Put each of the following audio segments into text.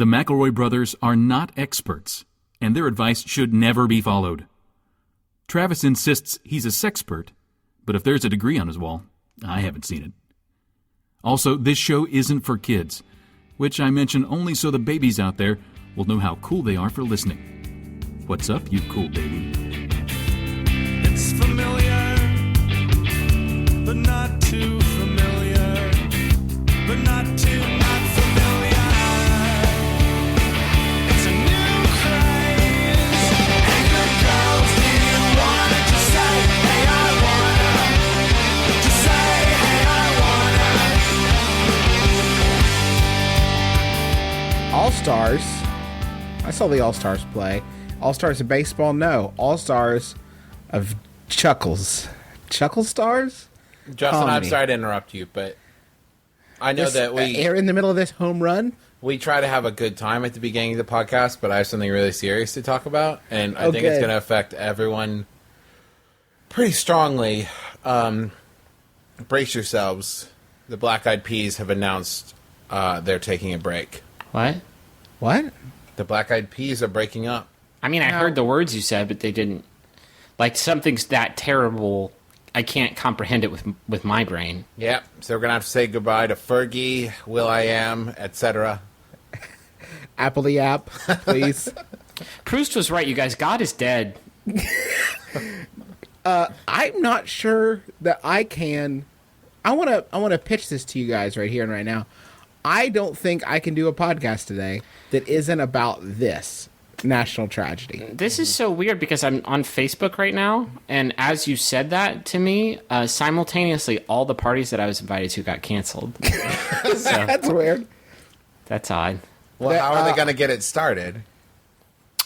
The McElroy brothers are not experts, and their advice should never be followed. Travis insists he's a sexpert, but if there's a degree on his wall, I haven't seen it. Also, this show isn't for kids, which I mention only so the babies out there will know how cool they are for listening. What's up, you cool baby? It's familiar, but not too familiar, but not too not familiar. It's a new craze. Hey, good girls, do you wanna just say, hey, I wanna? Just say, hey, I wanna. All-Stars. I saw the All-Stars play. All-Stars of baseball? No. All-Stars of Chuckles. Chuckle Stars? Justin, Comedy. I'm sorry to interrupt you, but I know that Are in the middle of this home run? we try to have a good time at the beginning of the podcast, but I have something really serious to talk about, and I think it's going to affect everyone pretty strongly. Brace yourselves. The Black Eyed Peas have announced they're taking a break. What? What? The Black Eyed Peas are breaking up. I mean, I heard the words you said, but they didn't. Like, something's that terrible, I can't comprehend it with my brain. Yeah, so we're going to have to say goodbye to Fergie, Will.I.Am, etc. Apple the app, please. Proust was right, you guys. God is dead. I'm not sure that I can. I want to pitch this to you guys right here and right now. I don't think I can do a podcast today that isn't about this national tragedy. This is so weird because I'm on Facebook right now, and as you said that to me, simultaneously all the parties that I was invited to got canceled. That's weird. That's odd. Well, how are they going to get it started?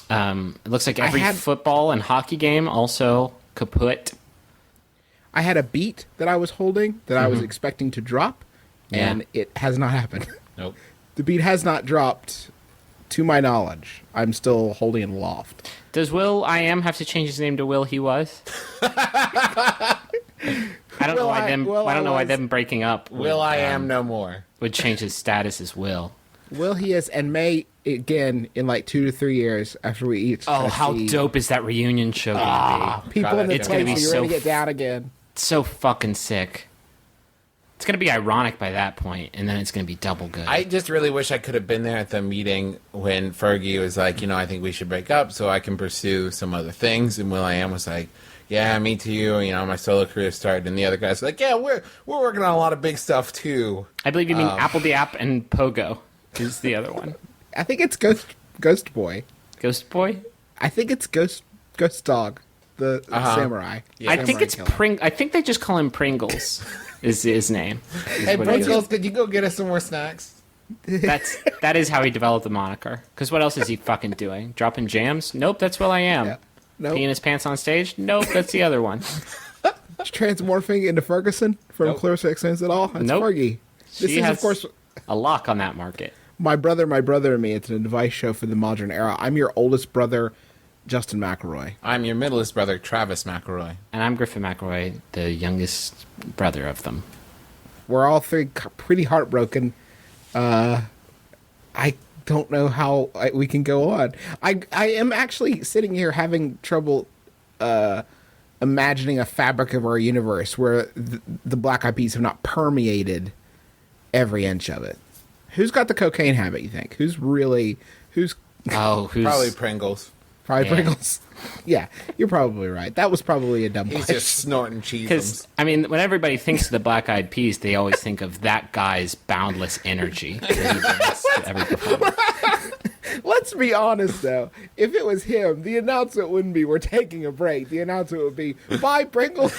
It looks like every football and hockey game also kaput. I had a beat that I was holding that I was expecting to drop, and it has not happened. Nope. The beat has not dropped, to my knowledge. I'm still holding it aloft. Does Will.I.Am have to change his name to Will He Was? I don't know why them. I don't know why them breaking up. Will.I.Am no more. Would change his status as Will. Will he is, and may again in like 2 to 3 years after we each. Oh, how dope is that reunion show gonna be? People in the it's gonna place, be you're so ready to get down again. So fucking sick. It's gonna be ironic by that point, and then it's gonna be double good. I just really wish I could have been there at the meeting when Fergie was like, I think we should break up so I can pursue some other things. And Will.I.Am was like, yeah, me too. My solo career started. And the other guys were like, yeah, we're working on a lot of big stuff too. I believe you mean Apple the App and Pogo is the other one. I think it's Ghost Boy. Ghost Boy? I think it's Ghost Dog, the samurai. Yeah. I think it's killer. I think they just call him Pringles. Is his name? Hey, Pringles, could you go get us some more snacks? That is how he developed the moniker. Because what else is he fucking doing? Dropping jams? Nope, that's Will.I.Am. Yeah. Nope. Peeing his pants on stage? Nope, that's the other one. Transmorphing into Ferguson from Clear Six Sense at all? That's Nope. Fergie. This She is, has of course, a lock on that market. My Brother and Me. It's an advice show for the modern era. I'm your oldest brother, Justin McElroy. I'm your middleest brother, Travis McElroy. And I'm Griffin McElroy, the youngest brother of them. We're all three pretty heartbroken. I don't know how we can go on. I am actually sitting here having trouble imagining a fabric of our universe where the Black Eyed Peas have not permeated every inch of it. Who's got the cocaine habit, you think? Who's probably Pringles. Probably Yeah. Pringles. Yeah, you're probably right. That was probably a dumb He's question. just snorting cheese. Because, I mean, when everybody thinks of the Black Eyed Peas, they always think of that guy's boundless energy that he brings to every performance. Let's be honest, though. If it was him, the announcement wouldn't be, we're taking a break. The announcement would be, bye, Pringles.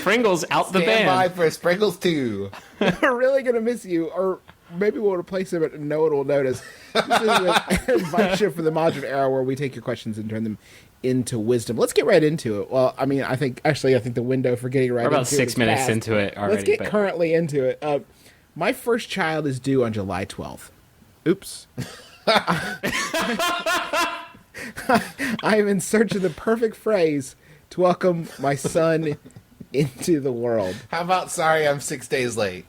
Pringles out the Stand by band. for Sprinkles 2. We're really going to miss you. Or maybe we'll replace him and no one will notice. This is an advice show for the modern era where we take your questions and turn them into wisdom. Let's get right into it. Well, I mean, I think the window for getting right We're about into 6 it is minutes past. into it already. Let's get but currently into it. My first child is due on July 12th. Oops. I am in search of the perfect phrase to welcome my son into the world. How about sorry I'm 6 days late?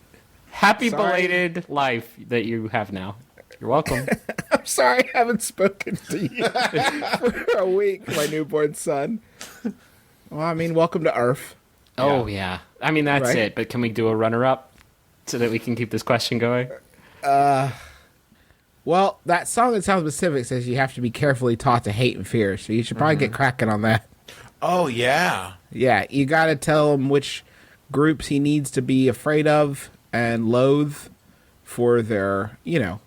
Happy Sorry. belated life that you have now. You're welcome. I'm sorry I haven't spoken to you for a week, my newborn son. Well, I mean, welcome to Earth. Oh, yeah. I mean, that's Right? it. But can we do a runner-up so that we can keep this question going? Well, that song in South Pacific says you have to be carefully taught to hate and fear, so you should probably get cracking on that. Oh, yeah. Yeah, you got to tell him which groups he needs to be afraid of and loathe for their,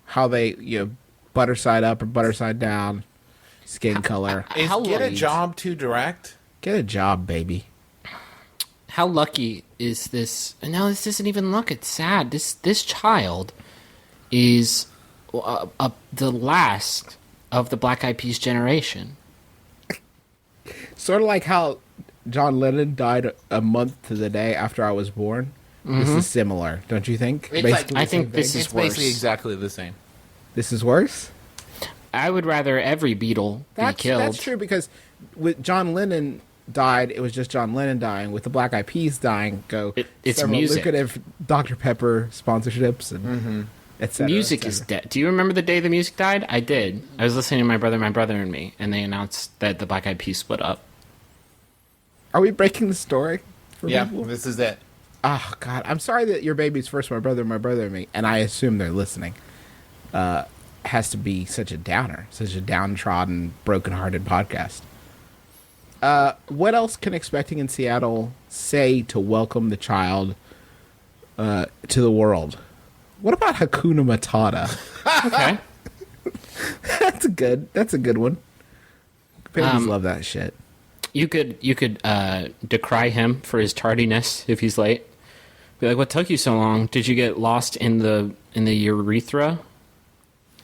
how they, butter side up or butter side down, skin color. Is How Get a late? Job too direct? Get a job, baby. How lucky is this? And now this isn't even luck. It's sad. This child is the last of the Black Eyed Peas generation. Sort of like how John Lennon died a month to the day after I was born. This is similar, don't you think? It's Basically I the same think this thing. is It's basically worse. exactly the same. This is worse? I would rather every Beatle be killed. That's true, because with John Lennon died, it was just John Lennon dying. With the Black Eyed Peas dying, It's several music. lucrative Dr. Pepper sponsorships and et cetera, Music et is cetera. dead. Do you remember the day the music died? I did. I was listening to My Brother and Me, and they announced that the Black Eyed Peas split up. Are we breaking the story for Yeah, people? this is it. Oh, God. I'm sorry that your baby's first My Brother and Me, and I assume they're listening, has to be such a downer, such a downtrodden, broken-hearted podcast. What else can Expecting in Seattle say to welcome the child to the world? What about Hakuna Matata? Okay. That's a good one. Babies love that shit. You could decry him for his tardiness if he's late. Be like, "What took you so long? Did you get lost in the urethra?"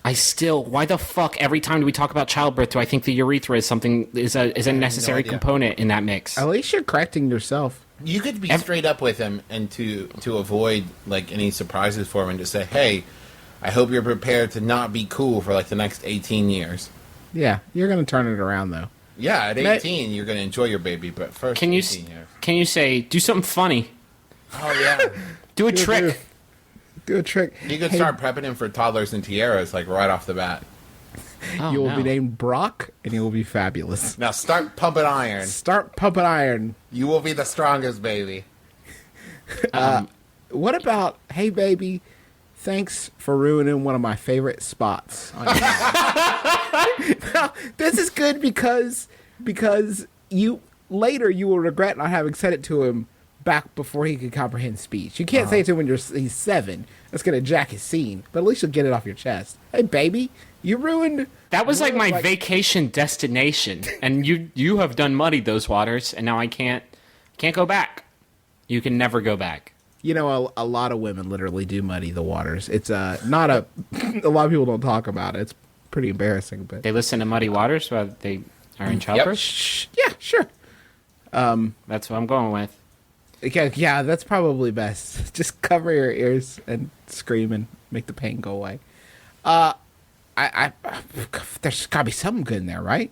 Why the fuck every time we talk about childbirth do I think the urethra is a necessary idea. component in that mix? At least you're correcting yourself. You could be straight up with him and to avoid like any surprises for him and just say, "Hey, I hope you're prepared to not be cool for like the next 18 years." Yeah, you're gonna turn it around though. Yeah, at 18 you're going to enjoy your baby, but first Can you 18 years. can you say do something funny? Oh yeah. Do a trick. Do a trick. You could Hey, start prepping him for toddlers and tiaras like right off the bat. Oh, You will no. be named Brock, and you will be fabulous. Now start pumping iron. Start pumping iron. You will be the strongest baby. What about, hey baby, thanks for ruining one of my favorite spots on your Now, this is good because you later you will regret not having said it to him back before he could comprehend speech. You can't say it to him when he's 7. That's gonna jack his scene, but at least you'll get it off your chest. Hey baby, you ruined. That was like my like- vacation destination, and you have done muddied those waters, and now I can't go back. You can never go back. You know, a lot of women literally do muddy the waters. It's not a a lot of people don't talk about it. It's pretty embarrassing, but They listen to Muddy Waters while they are in childbirth. yeah, sure. That's what I'm going with. Yeah, that's probably best. Just cover your ears and scream and make the pain go away. I there's gotta be something good in there, right?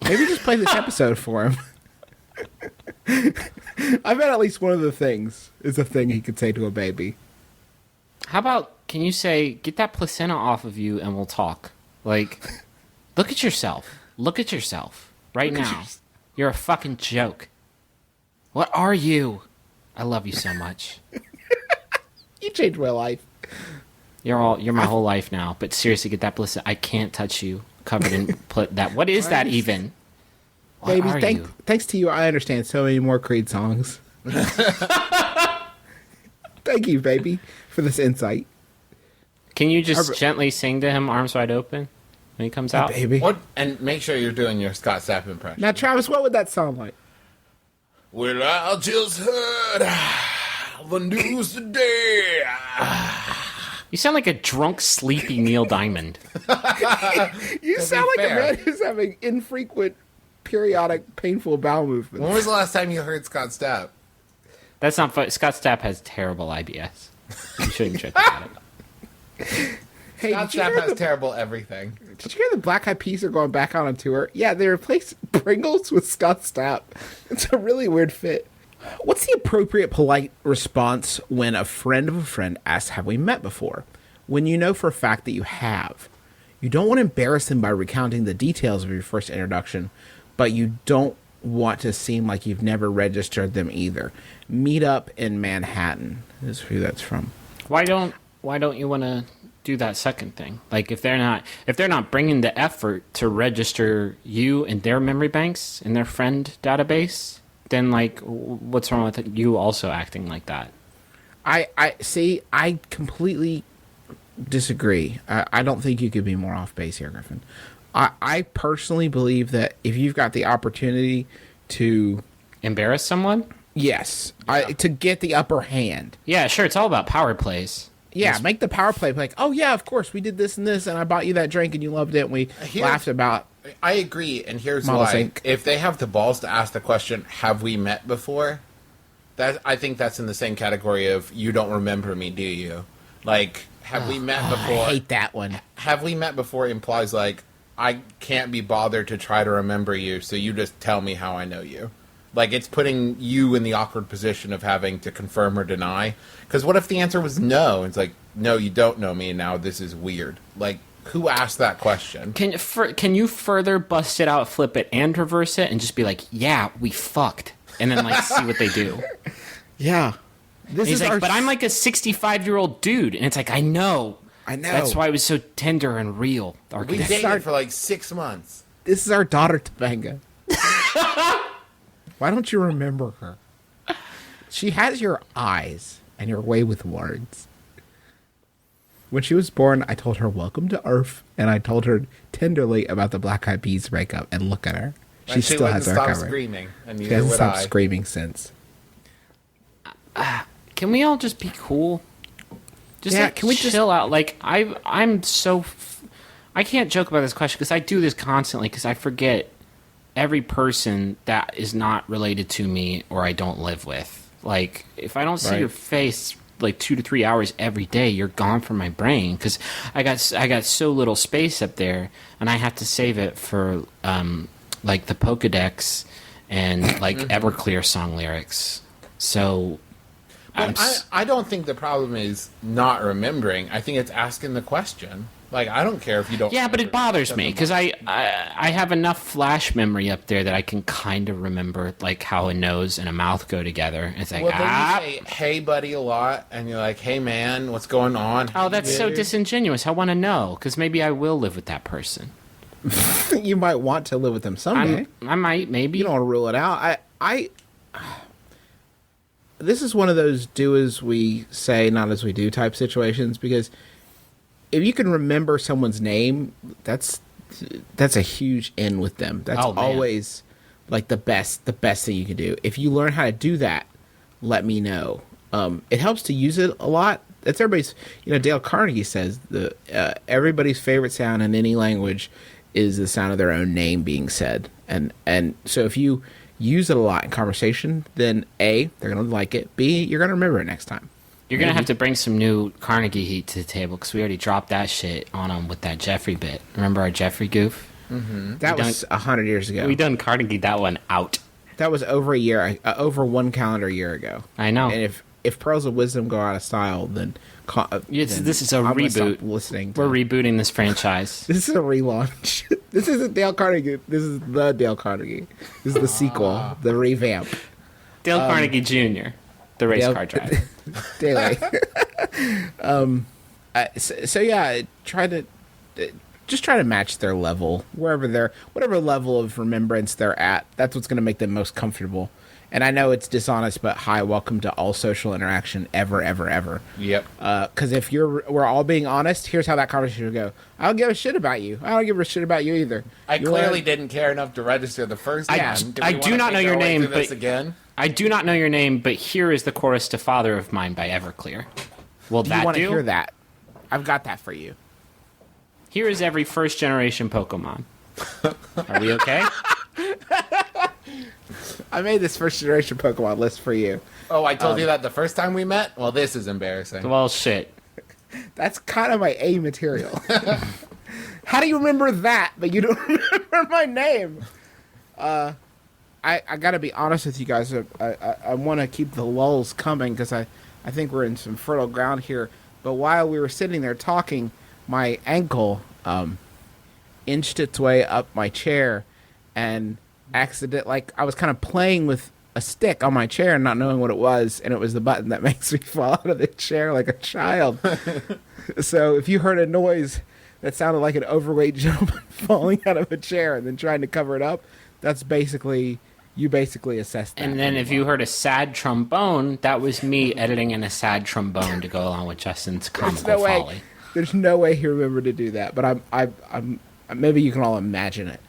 Maybe just play this episode for him. I bet at least one of the things is a thing he could say to a baby. How about, can you say, get that placenta off of you and we'll talk? Like, look at yourself. Look at yourself right now. You're a fucking joke. What are you? I love you so much. You changed my life. You're my whole life now. But seriously, get that placenta. I can't touch you covered in that. What is that even? What Baby, are you? thanks to you, I understand so many more Creed songs. Thank you, baby, for this insight. Can you just gently sing to him, arms wide open, when he comes out? Baby. What? And make sure you're doing your Scott Stapp impression. Now, Travis, what would that sound like? Well, I just heard the news today. You sound like a drunk, sleepy Neil Diamond. You sound like fair. a man who's having infrequent, periodic, painful bowel movements. When was the last time you heard Scott Stapp? That's not fun. Scott Stapp has terrible IBS. You shouldn't joke about it. Hey, Scott did you, Stapp hear has the, terrible everything. did you hear the Black Eyed Peas are going back out on tour? Yeah, they replaced Pringles with Scott Stapp. It's a really weird fit. What's the appropriate polite response when a friend of a friend asks, have we met before? when you know for a fact that you have, you don't want to embarrass them by recounting the details of your first introduction, but you don't want to seem like you've never registered them either. Meet up in Manhattan is who that's from. Why don't you want to do that second thing? Like if they're not bringing the effort to register you in their memory banks in their friend database, then like what's wrong with you also acting like that? I see. I completely disagree. I don't think you could be more off base here, Griffin. I personally believe that if you've got the opportunity to Embarrass someone? yes, to get the upper hand. Yeah, sure. It's all about power plays. Yeah, make the power play like, oh yeah, of course we did this and this, and I bought you that drink and you loved it, and we laughed about. I agree, and here's Model why. Sync. If they have the balls to ask the question, "Have we met before?" I think that's in the same category of "You don't remember me, do you?" Like, have we met before? I hate that one. Have we met before implies like I can't be bothered to try to remember you, so you just tell me how I know you. Like, it's putting you in the awkward position of having to confirm or deny. Because what if the answer was no? It's like, no, you don't know me, and now this is weird. Like, who asked that question? Can you further bust it out, flip it, and reverse it, and just be like, yeah, we fucked, and then like see what they do? Yeah, this He's is like, but I'm like a 65-year-old dude, and it's like, I know. That's why it was so tender and real. We Architect. dated for like 6 months. This is our daughter, Topanga. Why don't you remember her? She has your eyes and your way with words. When she was born, I told her, welcome to Earth, and I told her tenderly about the Black Eyed Peas breakup, and look at her. She And still has wouldn't her stop cover. screaming, and She neither hasn't would stopped I. screaming since. Can we all just be cool? Just Yeah, like, can we just- chill out? Like I'm so I can't joke about this question because I do this constantly because I forget every person that is not related to me or I don't live with. Like if I don't see Right. your face like 2 to 3 hours every day, you're gone from my brain because I got so little space up there, and I have to save it for like the Pokedex and like Everclear song lyrics. So. But I don't think the problem is not remembering. I think it's asking the question. Like, I don't care if you don't. Yeah, but it remember. bothers me because I have enough flash memory up there that I can kind of remember like how a nose and a mouth go together. It's like Well, then you say, "Hey, buddy," a lot, and you're like, "Hey, man, what's going on?" oh, that's so Dude. disingenuous. I want to know because maybe I will live with that person. You might want to live with them someday. I might maybe. You don't want to rule it out. This is one of those do as we say, not as we do type situations, because if you can remember someone's name, that's a huge in with them. That's Oh, man. always like the best thing you can do. If you learn how to do that, let me know. It helps to use it a lot. That's everybody's, Dale Carnegie says everybody's favorite sound in any language is the sound of their own name being said. And so if you use it a lot in conversation, then A, they're going to like it. B, you're going to remember it next time. You're gonna have to bring some new Carnegie heat to the table because we already dropped that shit on them with that Jeffrey bit. Remember our Jeffrey goof? That was 100 years ago. We done Carnegie that one out. That was over a year, over one calendar year ago. I know. And if Pearls of Wisdom go out of style, then This is a I'm gonna reboot. stop listening. To We're rebooting this franchise. This is a relaunch. This isn't Dale Carnegie. This is the Dale Carnegie. This is the sequel, the revamp. Dale Carnegie Jr., the race Dale- car driver. Daily. So yeah, try to match their level whatever level of remembrance they're at. That's what's going to make them most comfortable. And I know it's dishonest, but hi, welcome to all social interaction ever. Yep. Because if we're all being honest, here's how that conversation will go. I don't give a shit about you. I don't give a shit about you either. I You clearly wanna- didn't care enough to rester the first I- time. Do we I wanna do not make know your our way name, through this but- again. I do not know your name, but here is the chorus to Father of Mine by Everclear. Will Do you that want to do? hear that? I've got that for you. Here is every first generation Pokemon. Are we okay? I made this first generation Pokemon list for you. Oh, I told you that the first time we met? Well, this is embarrassing. Well, shit. That's kind of my A material. How do you remember that, but you don't remember my name? I got to be honest with you guys. I want to keep the lulls coming because I think we're in some fertile ground here. But while we were sitting there talking, my ankle inched its way up my chair, and I was kind of playing with a stick on my chair and not knowing what it was, and it was the button that makes me fall out of the chair like a child. So if you heard a noise that sounded like an overweight gentleman falling out of a chair and then trying to cover it up, you basically assessed that. And then if you heard a sad trombone, that was me editing in a sad trombone to go along with Justin's comical folly. There's no way he remembered to do that, but I'm maybe you can all imagine it.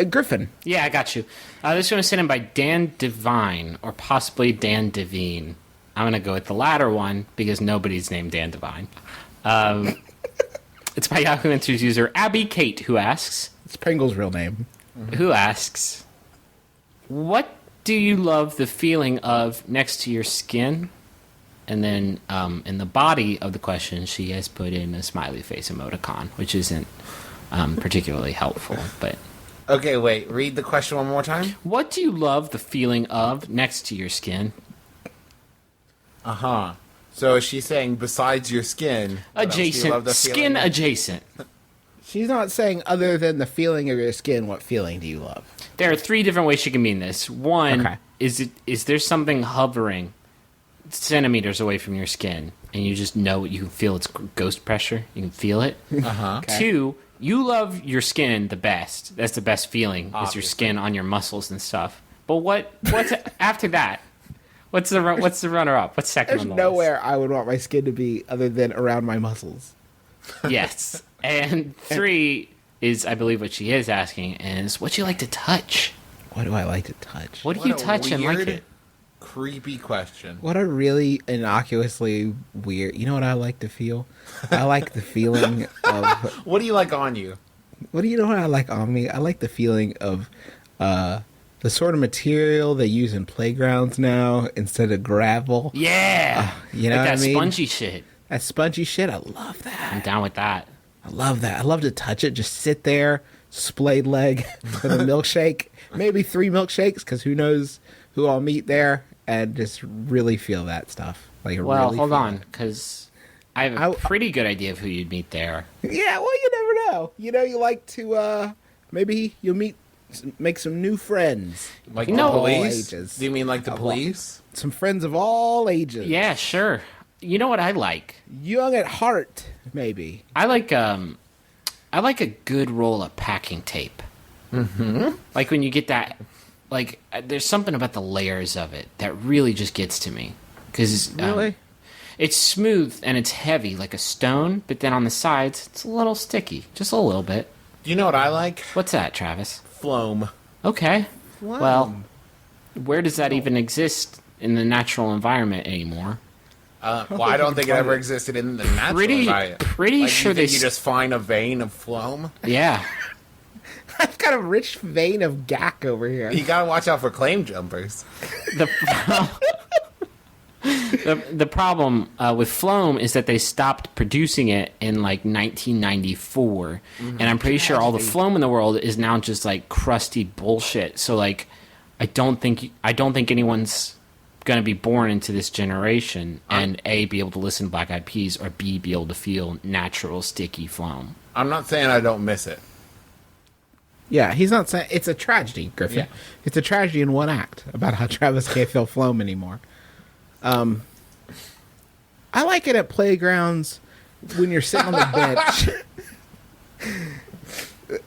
Griffin. Yeah, I got you. This one was sent in by Dan Devine, or possibly Dan Devine. I'm going to go with the latter one because nobody's named Dan Devine. It's by Yahoo Answers user Abby Kate, who asks... It's Pringle's real name. Who asks, what do you love the feeling of next to your skin? And then in the body of the question, she has put in a smiley face emoticon, which isn't particularly helpful. But Okay, wait. Read the question one more time. what do you love the feeling of next to your skin? Uh-huh. So is she saying besides your skin? what else do you love Adjacent. the Skin feeling of? adjacent. She's not saying other than the feeling of your skin, what feeling do you love? There are three different ways she can mean this. One, Okay. is there something hovering centimeters away from your skin, and you just know you can feel its ghost pressure? You can feel it. Uh-huh. Okay. Two, you love your skin the best. That's the best feeling, is your Obviously. skin on your muscles and stuff. But what's after that? What's the runner-up? What's second There's on the nowhere I would want my skin to be other than around my muscles. list? Yes. And three is, I believe, what she is asking is, what do you like to touch? What do I like to touch? What do you a touch and like weird, it? creepy question. What a really innocuously weird... You know what I like to feel? I like the feeling of... What do you like on you? What do you know what I like on me? I like the feeling of the sort of material they use in playgrounds now instead of gravel. Yeah. You know like what that I mean? spongy shit. That spongy shit, I love that. I'm down with that. I love that. I love to touch it. Just sit there, splayed leg with a milkshake. Maybe 3 milkshakes, because who knows who I'll meet there, and just really feel that stuff. Like, Well, really hold feel on, because I have a pretty good idea of who you'd meet there. it. Yeah, well, you never know. You know, you like to, maybe you'll make some new friends. Like No. the police? All ages. Do you mean like the police? Some friends of all ages. Yeah, sure. You know what I like? Young at heart, maybe. I like a good roll of packing tape. Mm-hmm. Like when you get that, like there's something about the layers of it that really just gets to me. Because Really? it's smooth and it's heavy like a stone, but then on the sides it's a little sticky, just a little bit. Do you know what I like? What's that, Travis? Phloem. Okay. Well, where does that even exist in the natural environment anymore? Well, I don't think it ever existed in the natural Pretty environment. sure you they think you just find a vein of phloem? Yeah. I've got a rich vein of gack over here. You gotta watch out for claim jumpers. The problem with Phloem is that they stopped producing it in like 1994, and I'm pretty sure all the Phloem in the world is now just like crusty bullshit. So like, I don't think anyone's gonna be born into this generation and A, be able to listen to Black Eyed Peas, or B, be able to feel natural sticky Phloem. I'm not saying I don't miss it. Yeah, he's not saying... It's a tragedy, Griffin. Yeah. It's a tragedy in one act about how Travis can't feel Phloem anymore. I like it at playgrounds when you're sitting on the bench.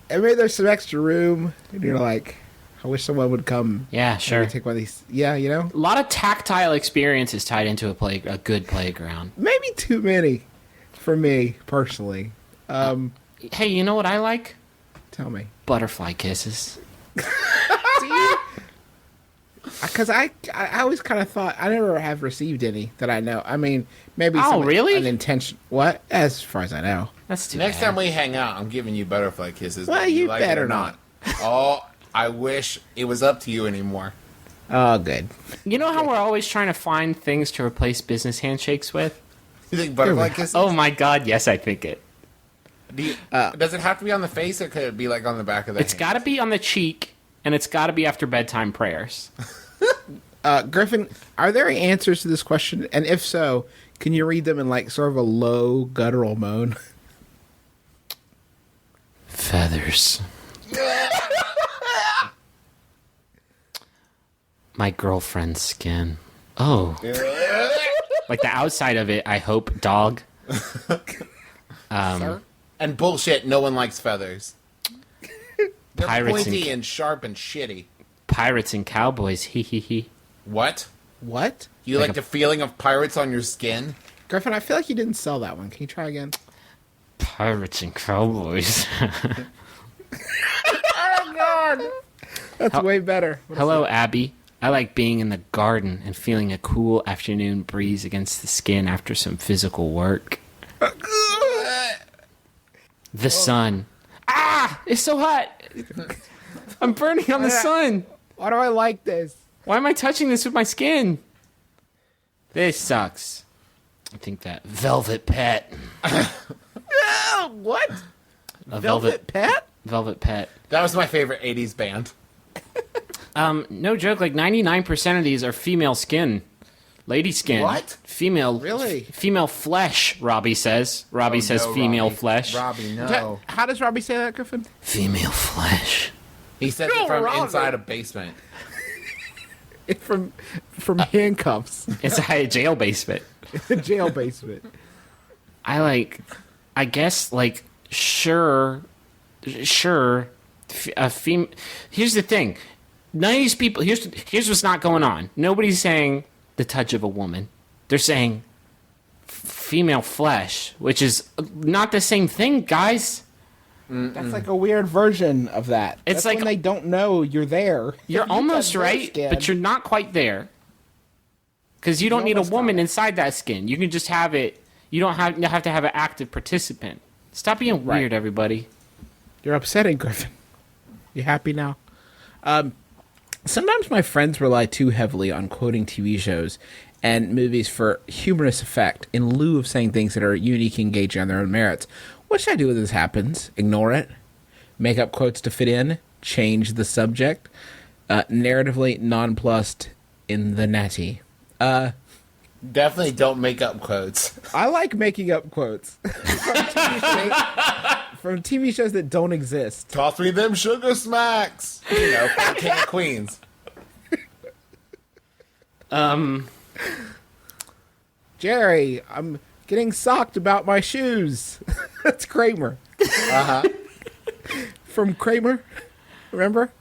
And maybe there's some extra room, and you're like, I wish someone would come... Yeah, maybe sure. take one of these... Yeah, you know? A lot of tactile experiences tied into a good playground. Maybe too many for me, personally. Hey, you know what I like? Tell me. Butterfly kisses. Because I always kind of thought... I never have received any that I know. I mean, maybe... Oh, really? An intention... What? As far as I know. That's too Next bad. time we hang out, I'm giving you butterfly kisses. Well, whether you like it better or not. Oh, I wish it was up to you anymore. Oh, good. You know how we're always trying to find things to replace business handshakes with? You think butterfly kisses? Oh my god, yes, I think it. Does it have to be on the face, or could it be like on the back of the It's hand? got to be on the cheek, and it's got to be after bedtime prayers. Griffin, are there any answers to this question? And if so, Can you read them in like sort of a low guttural moan? Feathers. My girlfriend's skin. Oh. Like the outside of it, I hope, dog. Sir? And bullshit, no one likes feathers. They're Pirates pointy and- and sharp and shitty. Pirates and cowboys, hee hee hee. What? What? You like the feeling of pirates on your skin? Griffin, I feel like you didn't sell that one. Can you try again? Pirates and cowboys. Oh, God. That's way better. Hello, Abby. I like being in the garden and feeling a cool afternoon breeze against the skin after some physical work. The sun. Ah! It's so hot! I'm burning on the sun! Why do I like this? Why am I touching this with my skin? This sucks. I think that Velvet Pet. What? A Velvet Pet? Velvet Pet. That was my favorite 80s band. No joke, like 99% of these are female skin. Lady skin. What? Female. Really? Female flesh, Robbie says. Robbie says No, female Robbie. flesh. Robbie, no. How does Robbie say that, Griffin? Female flesh. He says No, it from Robbie. inside a basement. From handcuffs. Inside a jail basement. The jail basement. I guess, sure. Here's the thing. None of these people, here's what's not going on. Nobody's saying the touch of a woman. They're saying female flesh, which is not the same thing, guys. That's like a weird version of that. It's That's like- when they don't know you're there. You're If you almost got their right, skin- but you're not quite there. Because you don't need a almost woman got it. inside that skin. You can just have it. You don't have to have an active participant. Stop being Right. weird, everybody. You're upsetting, Griffin. You happy now? Sometimes my friends rely too heavily on quoting TV shows and movies for humorous effect in lieu of saying things that are unique and engaging on their own merits. What should I do when this happens? Ignore it? Make up quotes to fit in? Change the subject? Narratively nonplussed in the natty? Definitely don't make up quotes. I like making up quotes from TV shows that don't exist. Toss me them sugar smacks. You know, from King of Queens. Jerry, I'm getting socked about my shoes. That's Kramer. Uh-huh. From Kramer. Remember?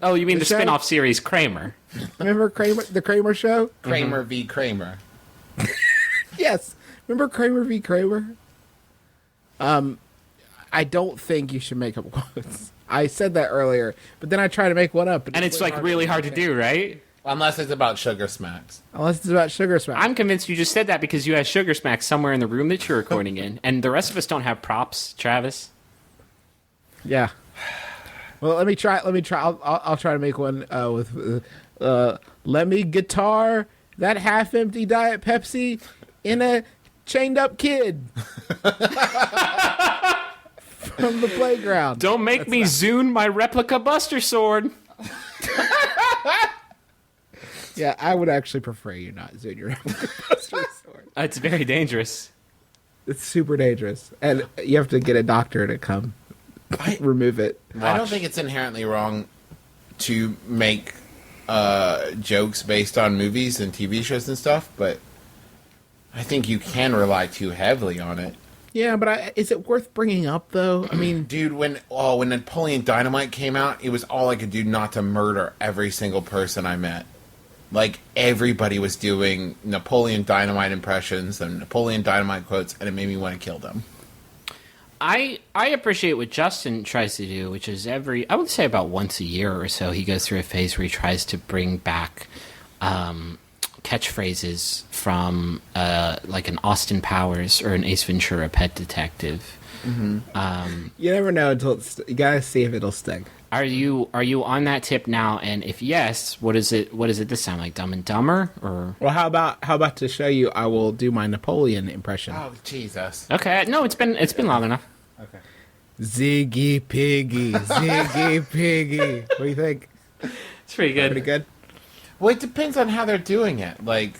Oh, you mean the show? spin-off series Kramer? Remember Kramer? The Kramer show? Kramer v. Kramer. Yes. Remember Kramer v. Kramer? I don't think you should make up quotes. I said that earlier, but then I try to make one up. And it's really hard to do, right? Unless it's about sugar smacks. Unless it's about sugar smack. I'm convinced you just said that because you had Sugar Smack somewhere in the room that you're recording in, and the rest of us don't have props, Travis. Yeah. Well, let me try. I'll try to make one with. Let me guitar that half-empty Diet Pepsi in a chained-up kid from the playground. Don't make me Zune my replica Buster Sword. Yeah, I would actually prefer you not zoom your sword. It's very dangerous. It's super dangerous, and you have to get a doctor to come remove it. I don't think it's inherently wrong to make jokes based on movies and TV shows and stuff, but I think you can rely too heavily on it. Yeah, but is it worth bringing up though? I mean, Dude, when Napoleon Dynamite came out, it was all I could do not to murder every single person I met. Like, everybody was doing Napoleon Dynamite impressions and Napoleon Dynamite quotes, and it made me want to kill them. I appreciate what Justin tries to do, which is I would say about once a year or so, he goes through a phase where he tries to bring back catchphrases from like an Austin Powers or an Ace Ventura Pet Detective. you never know until you gotta see if it'll stick. Are you on that tip now? And if yes, what is it this time? Like Dumb and Dumber or? Well, how about to show you? I will do my Napoleon impression. Oh, Jesus. Okay, no, it's been long enough. Okay. Ziggy Piggy, Ziggy Piggy. What do you think? It's pretty good. Pretty good. Well, it depends on how they're doing it. Like,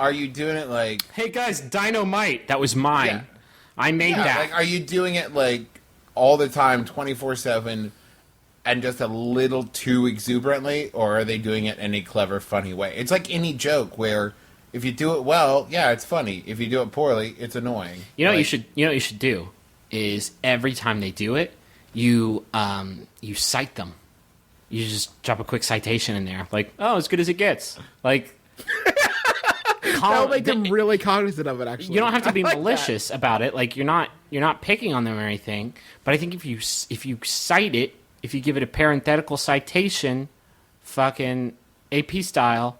are you doing it like? Hey guys, dynamite. That was mine. Yeah. I made that. Like, are you doing it like all the time, 24/7, and just a little too exuberantly, or are they doing it in a clever, funny way? It's like any joke where if you do it well, yeah, it's funny. If you do it poorly, it's annoying. You know what Like, you should. You know what you should do is every time they do it, you cite them. You just drop a quick citation in there, like, "Oh, as good as it gets." Like, That'll make them really cognizant of it. Actually, you don't have to be I like malicious about it. Like, you're not picking on them or anything. But I think if you cite it, if you give it a parenthetical citation, fucking AP style,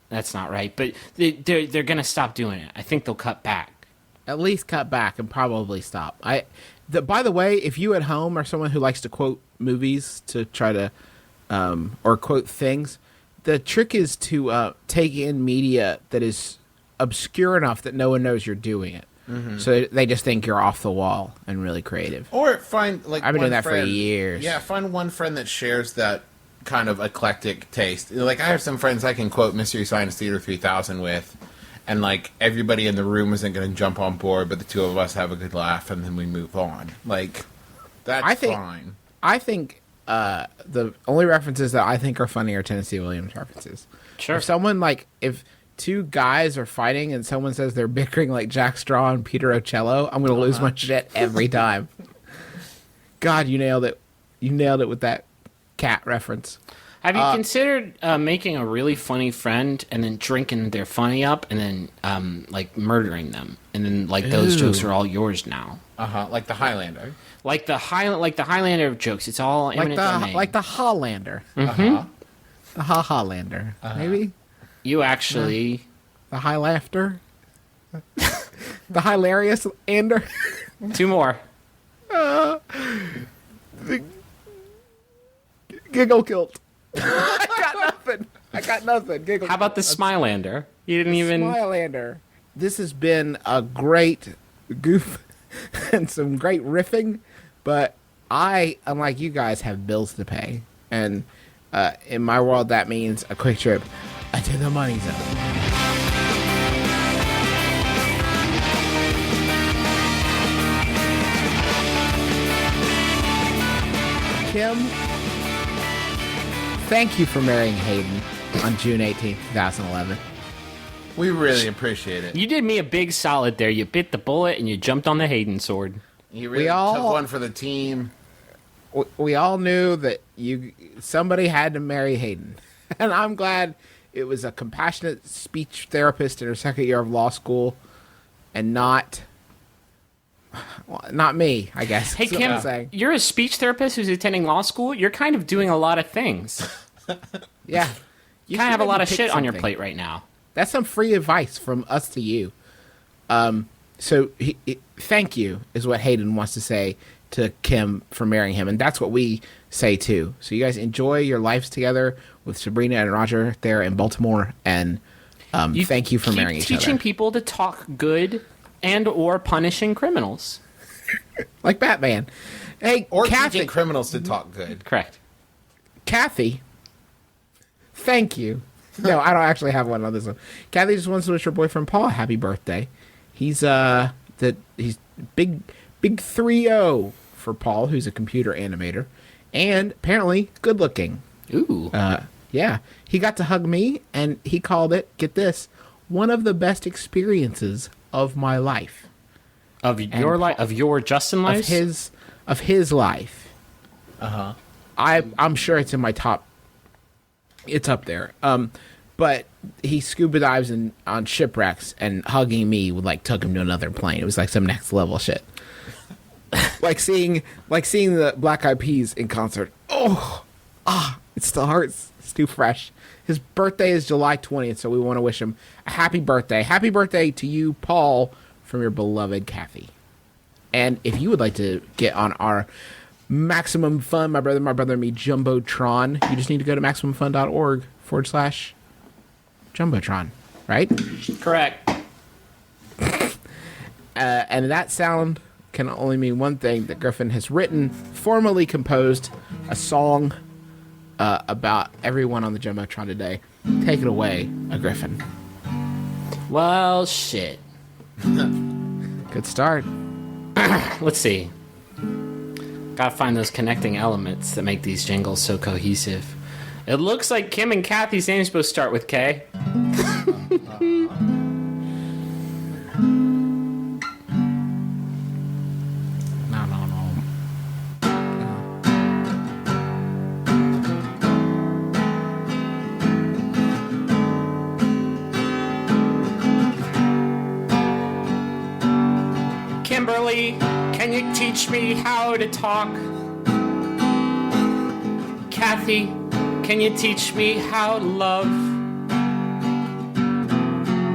that's not right. But they're gonna stop doing it. I think they'll cut back. At least cut back and probably stop. By the way, if you at home are someone who likes to quote movies to try to, or quote things, the trick is to take in media that is obscure enough that no one knows you're doing it. Mm-hmm. So they just think you're off the wall and really creative. Or find like I've been one doing that friend, for years. Yeah, find one friend that shares that kind of eclectic taste. Like, I have some friends I can quote Mystery Science Theater 3000 with, and like everybody in the room isn't going to jump on board, but the two of us have a good laugh, and then we move on. Like, that's fine. I think the only references that I think are funny are Tennessee Williams references. Sure. If two guys are fighting and someone says they're bickering like Jack Straw and Peter Ocello, I'm going to lose my shit every time. God, you nailed it. You nailed it with that cat reference. Have you considered making a really funny friend and then drinking their funny up and then like murdering them, and then like those jokes are all yours now? Like the Highlander. Like the Highlander jokes. It's all eminent domain. Like the Hollander. Mm-hmm. The Hollander. Maybe? You actually... The High Laughter? The Hilarious Ander? Two more. Giggle Kilt. I got nothing. Giggle How about the Smilander? You didn't even... Smilander. This has been a great goof and some great riffing, but I, unlike you guys, have bills to pay. And in my world, that means a quick trip to the money zone. Kim, thank you for marrying Hayden on June 18th, 2011. We really appreciate it. You did me a big solid there. You bit the bullet and you jumped on the Hayden sword. You really took one for the team. We all knew that somebody had to marry Hayden. And I'm glad it was a compassionate speech therapist in her second year of law school and not me, I guess. Hey, That's what I'm saying. Kim, you're a speech therapist who's attending law school. You're kind of doing a lot of things. Yeah. You kind of have a lot of shit on your plate right now. That's some free advice from us to you. So thank you is what Hayden wants to say to Kim for marrying him, and that's what we say too. So you guys enjoy your lives together with Sabrina and Roger there in Baltimore, and thank you for marrying each other. Teaching people to talk good and or punishing criminals. Like Batman. Hey, Or Kathy. teaching criminals to talk good. Correct. Kathy, thank you. No, I don't actually have one on this one. Kathy just wants to wish her boyfriend Paul a happy birthday. He's he's big 3-0 for Paul, who's a computer animator, and apparently good looking. Ooh. Yeah, he got to hug me, and he called it, get this, one of the best experiences of my life. Of your life, of your Justin life, Of his life. I'm sure it's in my top. It's up there. But he scuba dives on shipwrecks, and hugging me would took him to another plane. It was like some next level shit. like seeing the Black Eyed Peas in concert. It still hurts. It's too fresh. His birthday is July 20th, so we want to wish him a happy birthday. Happy birthday to you, Paul, from your beloved Kathy. And if you would like to get on our Maximum Fun, my brother and me, Jumbotron, you just need to go to MaximumFun.org/Jumbotron, right? correct. And that sound can only mean one thing, that Griffin has written, formally composed, a song about everyone on the Jumbotron today. Take it away, Griffin. Well, shit. Good start. Let's see. Gotta find those connecting elements that make these jingles so cohesive. It looks like Kim and Kathy's name's supposed to start with K. No. Kimberly, can you teach me how to talk? Kathy, can you teach me how to love?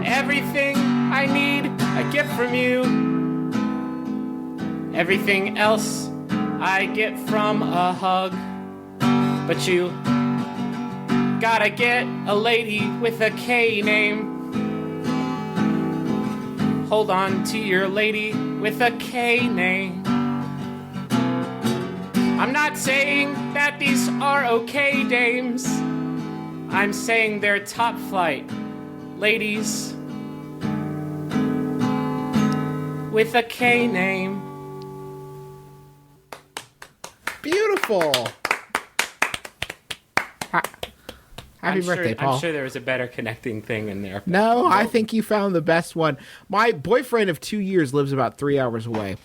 Everything I need, I get from you. Everything else, I get from a hug. But you gotta get a lady with a K name. Hold on to your lady with a K name. I'm not saying that these are okay dames. I'm saying they're top flight ladies with a K name. Beautiful. Happy birthday, Paul. I'm sure there was a better connecting thing in there. No, I think you found the best one. My boyfriend of 2 years lives about 3 hours away.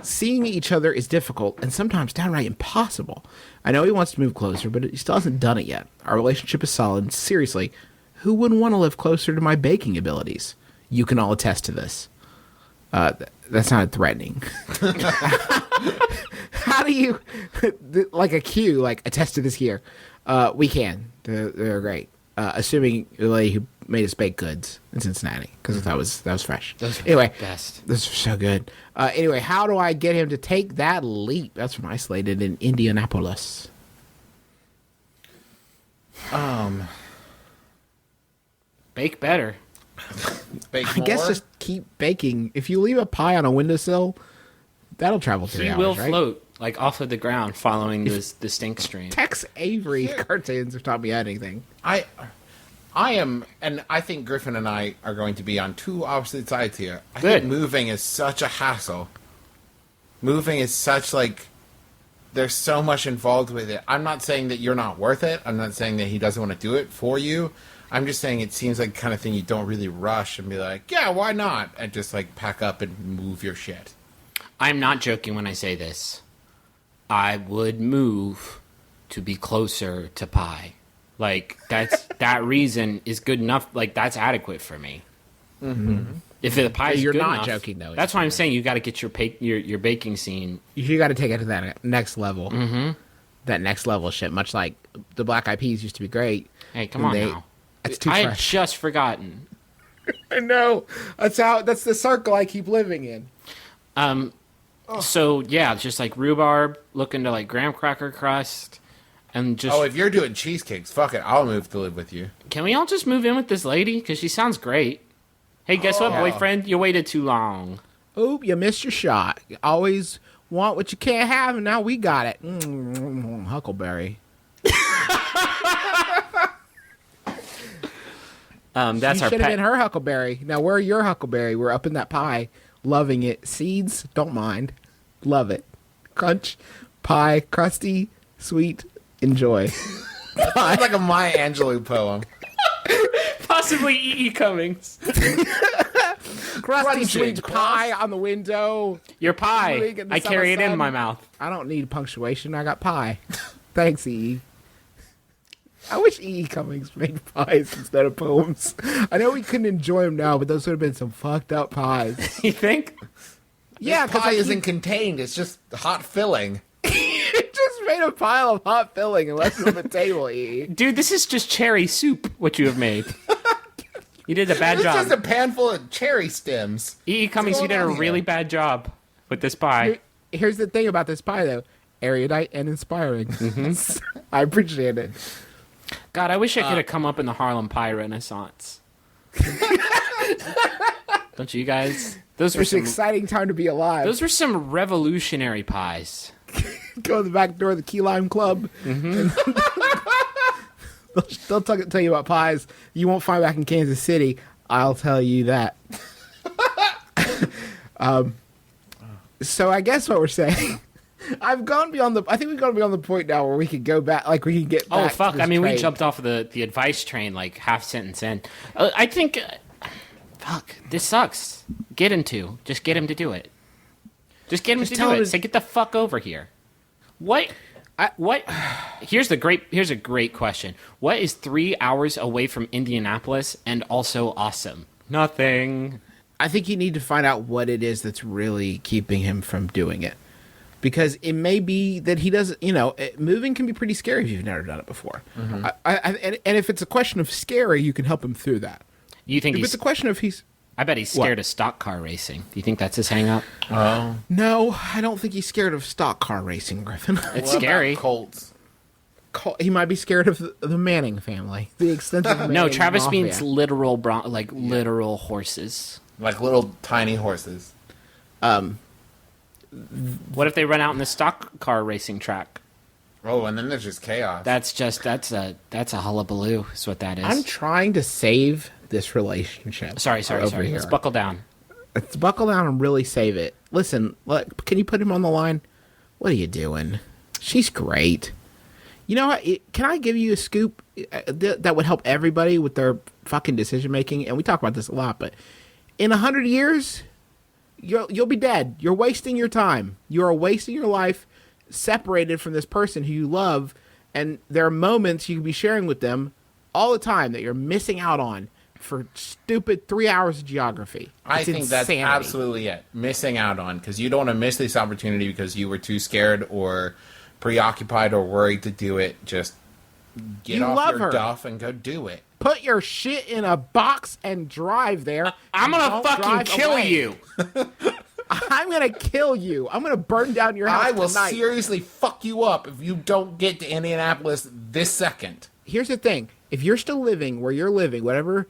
Seeing each other is difficult and sometimes downright impossible. I know he wants to move closer, but he still hasn't done it yet. Our relationship is solid. Seriously, who wouldn't want to live closer to my baking abilities? You can all attest to this. That sounded threatening. How do you, like a cue, like attest to this here? We can. They're great. Assuming the lady who made us baked goods in Cincinnati, because that was fresh. Anyway, best. those are so good. Anyway, how do I get him to take that leap? That's from Isolated in Indianapolis. Bake better. Bake I guess more? just keep baking. If you leave a pie on a windowsill, that'll travel 3 He hours, will right? float like off of the ground, following the stink stream. Tex Avery cartoons have taught me anything. I am, and I think Griffin and I are going to be on two opposite sides here. I Good. think moving is such a hassle. Moving is such, like, there's so much involved with it. I'm not saying that you're not worth it. I'm not saying that he doesn't want to do it for you. I'm just saying it seems like the kind of thing you don't really rush and be like, yeah, why not? And just, like, pack up and move your shit. I'm not joking when I say this. I would move to be closer to Pie. Like, that reason is good enough. Like, that's adequate for me. Mm-hmm. If the pie is You're good not enough, joking, though. That's why I'm saying you got to get your baking scene. You got to take it to that next level. Mm-hmm. That next level shit. Much like the Black Eyed Peas used to be great. Hey, come on now. That's too I had fresh. just forgotten. I know. That's the circle I keep living in. So yeah, just like rhubarb, look into like graham cracker crust, and just. Oh, if you're doing cheesecakes, fuck it. I'll move to live with you. Can we all just move in with this lady? Because she sounds great. Hey, guess what, boyfriend? You waited too long. Oop, you missed your shot. You always want what you can't have, and now we got it. Huckleberry. That's You our should have pet. been her Huckleberry. Now, we're your Huckleberry. We're up in that pie, loving it. Seeds, don't mind. Love it. Crunch, pie, crusty, sweet, enjoy. It's like a Maya Angelou poem. Possibly E.E. Cummings. Crusty, sweet pie on the window. Your pie. Moving in the I carry it summer in sun. my mouth. I don't need punctuation. I got pie. Thanks, E. I wish E. Cummings made pies instead of poems. I know we couldn't enjoy them now, but those would have been some fucked up pies. You think? Yeah, Pie because isn't contained. It's just hot filling. it just made a pile of hot filling and left it on the table, E. Dude, this is just cherry soup, what you have made. You did a bad It's job. just a pan full of cherry stems. E.E. Cummings, you going did a on here? really bad job with this pie. Here's the thing about this pie, though. Erudite and inspiring. Mm-hmm. I appreciate it. God, I wish I could have come up in the Harlem Pie Renaissance. Don't you guys? Those were It's an some. exciting time to be alive. Those were some revolutionary pies. Go to the back door of the Key Lime Club. They'll tell you about pies you won't find back in Kansas City. I'll tell you that. So I guess what we're saying, I've gone beyond I think we've gone beyond the point now where we could go back, like we can get back. Oh fuck! to this I mean, we trade. jumped off of the advice train like half sentence in. I think, fuck, this sucks. Just get him to do it. Just get him to tell do him it. Say, get the fuck over here. What? Here's a great question. What is 3 hours away from Indianapolis and also awesome? Nothing. I think you need to find out what it is that's really keeping him from doing it. Because it may be that he doesn't, moving can be pretty scary if you've never done it before. Mm-hmm. And if it's a question of scary, you can help him through that. You think If it's a question of I bet he's scared of stock car racing. Do you think that's his hang up? Oh, No, I don't think he's scared of stock car racing, Griffin. It's what scary. about Colts? He might be scared of the Manning family. The extensive Manning No, Travis mafia. means literal literal horses. Like little tiny horses. What if they run out in the stock car racing track? Oh, and then there's just chaos. That's a hullabaloo. Is what that is. I'm trying to save this relationship. Sorry. over here. Let's buckle down. Let's buckle down and really save it. Listen, look, can you put him on the line? What are you doing? She's great. You know what? Can I give you a scoop that would help everybody with their fucking decision making? And we talk about this a lot, but in 100 years, you'll be dead. You're wasting your time. You are wasting your life separated from this person who you love, and there are moments you can be sharing with them all the time that you're missing out on for stupid 3 hours of geography. I It's think that's insanity. absolutely it. Missing out on, because you don't want to miss this opportunity because you were too scared or preoccupied or worried to do it. Just get You off love your her. duff and go do it. Put your shit in a box and drive there. I'm and gonna don't fucking drive kill away. you. I'm gonna kill you. I'm gonna burn down your house I will tonight. seriously fuck you up if you don't get to Indianapolis this second. Here's the thing: if you're still living where you're living, whatever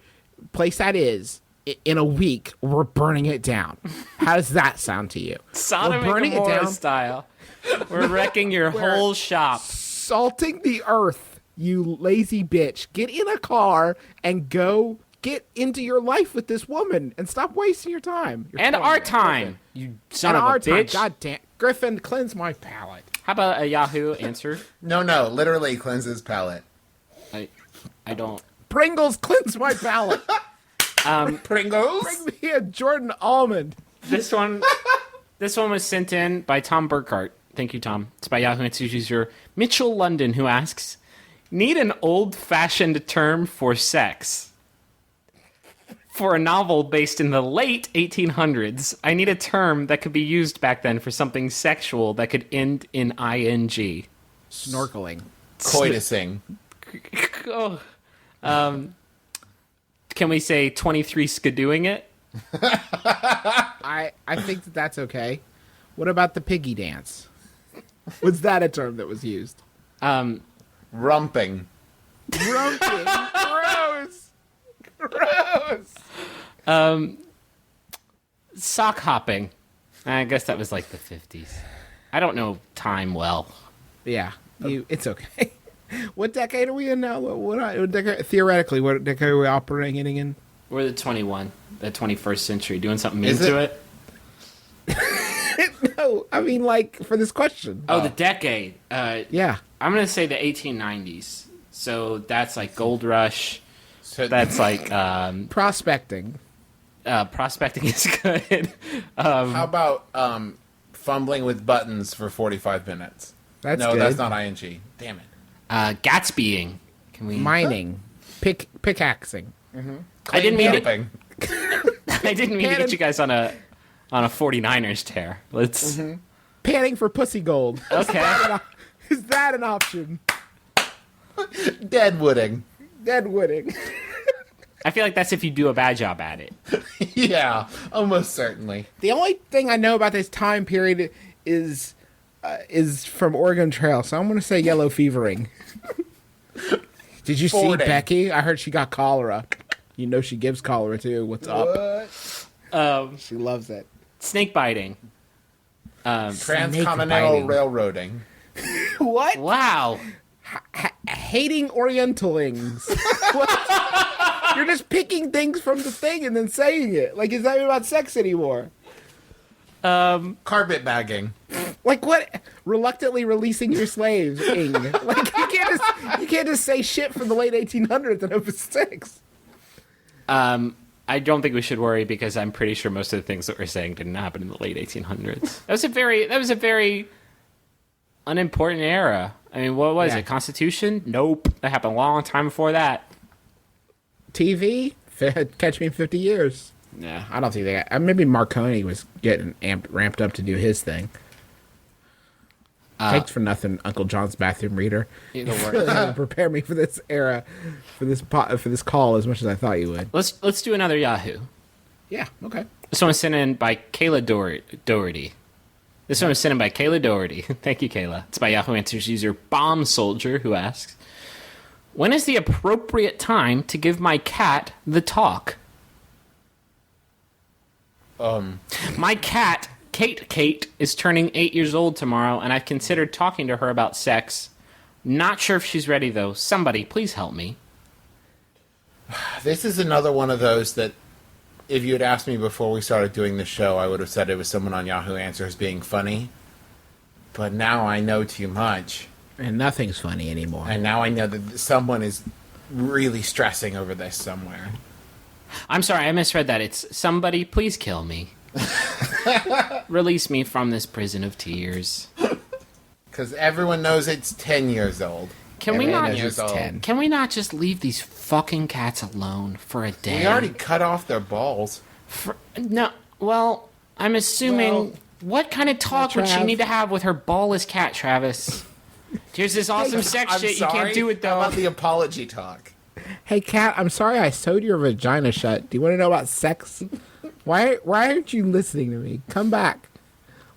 place that is, in a week, we're burning it down. How does that sound to you? Sodom We're burning and it Gomorrah down. style. We're wrecking your whole shop. Salting the earth, you lazy bitch. Get in a car and go get into your life with this woman and stop wasting your time. You're And killing our me, time. Griffin. You son And of a our time. bitch. God damn. Griffin, cleanse my palate. How about a Yahoo answer? No, literally cleanses palate. I don't. Pringles, cleanse my palate. Pringles? Bring me a Jordan almond. This one was sent in by Tom Burkhart. Thank you, Tom. It's by Yahoo Answers user Mitchell London, who asks, need an old-fashioned term for sex. For a novel based in the late 1800s, I need a term that could be used back then for something sexual that could end in ing. Snorkeling. Coitusing. Oh. Can we say 23 skidooing it? I think that's okay. What about the piggy dance? Was that a term that was used? Rumping. Rumping. Gross. Gross. Sock hopping. I guess that was like the 50s. I don't know time well. Yeah, it's okay. What decade are we in now? What decade, theoretically, what decade are we operating in? We're the 21st century, doing something Is into it? it. No, I mean, like, for this question. Oh, the decade. Yeah. I'm going to say the 1890s. So that's like gold rush. So That's like Prospecting. prospecting is good. how about fumbling with buttons for 45 minutes? That's no, good. that's not ing. Damn it. Gatsbying. Can we? Mining. Pickaxing. I didn't mean to, Dumping. I didn't mean to get you guys on a 49ers tear. Let's. Panning for pussy gold. Okay. Is that an option? Deadwooding. Deadwooding. I feel like that's if you do a bad job at it. Yeah, almost certainly. The only thing I know about this time period is from Oregon Trail, so I'm going to say yellow fevering. Did you see Fording. Becky? I heard she got cholera. You know she gives cholera too. What's up? She loves it. Snake biting. Transcontinental biting. railroading. What? Wow. Hating Orientalings. You're just picking things from the thing and then saying it. Like, it's not even about sex anymore. Carpet bagging. Like, what? Reluctantly releasing your slaves. Ing. Like, you can't just say shit from the late 1800s and hope it's sex. I don't think we should worry because I'm pretty sure most of the things that we're saying didn't happen in the late 1800s. That was a very unimportant era. I mean, what was it? Constitution? Nope. That happened a long time before that. TV? Catch me in 50 years. Yeah, I don't think they got... Maybe Marconi was getting ramped up to do his thing. Thanks for nothing, Uncle John's bathroom reader. Either You way. really didn't prepare me for this era, for this call as much as I thought you would. Let's do another Yahoo. Yeah, okay. This one was sent in by Kayla Doherty. This one was sent in by Kayla Doherty. Thank you, Kayla. It's by Yahoo Answers user Bomb Soldier, who asks, when is the appropriate time to give my cat the talk? My cat, Kate, is turning 8 years old tomorrow, and I've considered talking to her about sex. Not sure if she's ready, though. Somebody, please help me. This is another one of those that if you had asked me before we started doing the show, I would have said it was someone on Yahoo Answers being funny. But now I know too much. And nothing's funny anymore. And now I know that someone is really stressing over this somewhere. I'm sorry, I misread that. It's somebody, please kill me. Release me from this prison of tears. Because everyone knows it's 10 years old. Can we not years old. 10. Can we not just leave these fucking cats alone for a day? We already cut off their balls. No, well, I'm assuming... Well, what kind of talk would she Trav. need to have with her ballless cat, Travis? Here's this awesome sex I'm shit. sorry. You can't do it, How though. about the apology talk? Hey, Kat, I'm sorry I sewed your vagina shut. Do you want to know about sex? Why aren't you listening to me? Come back.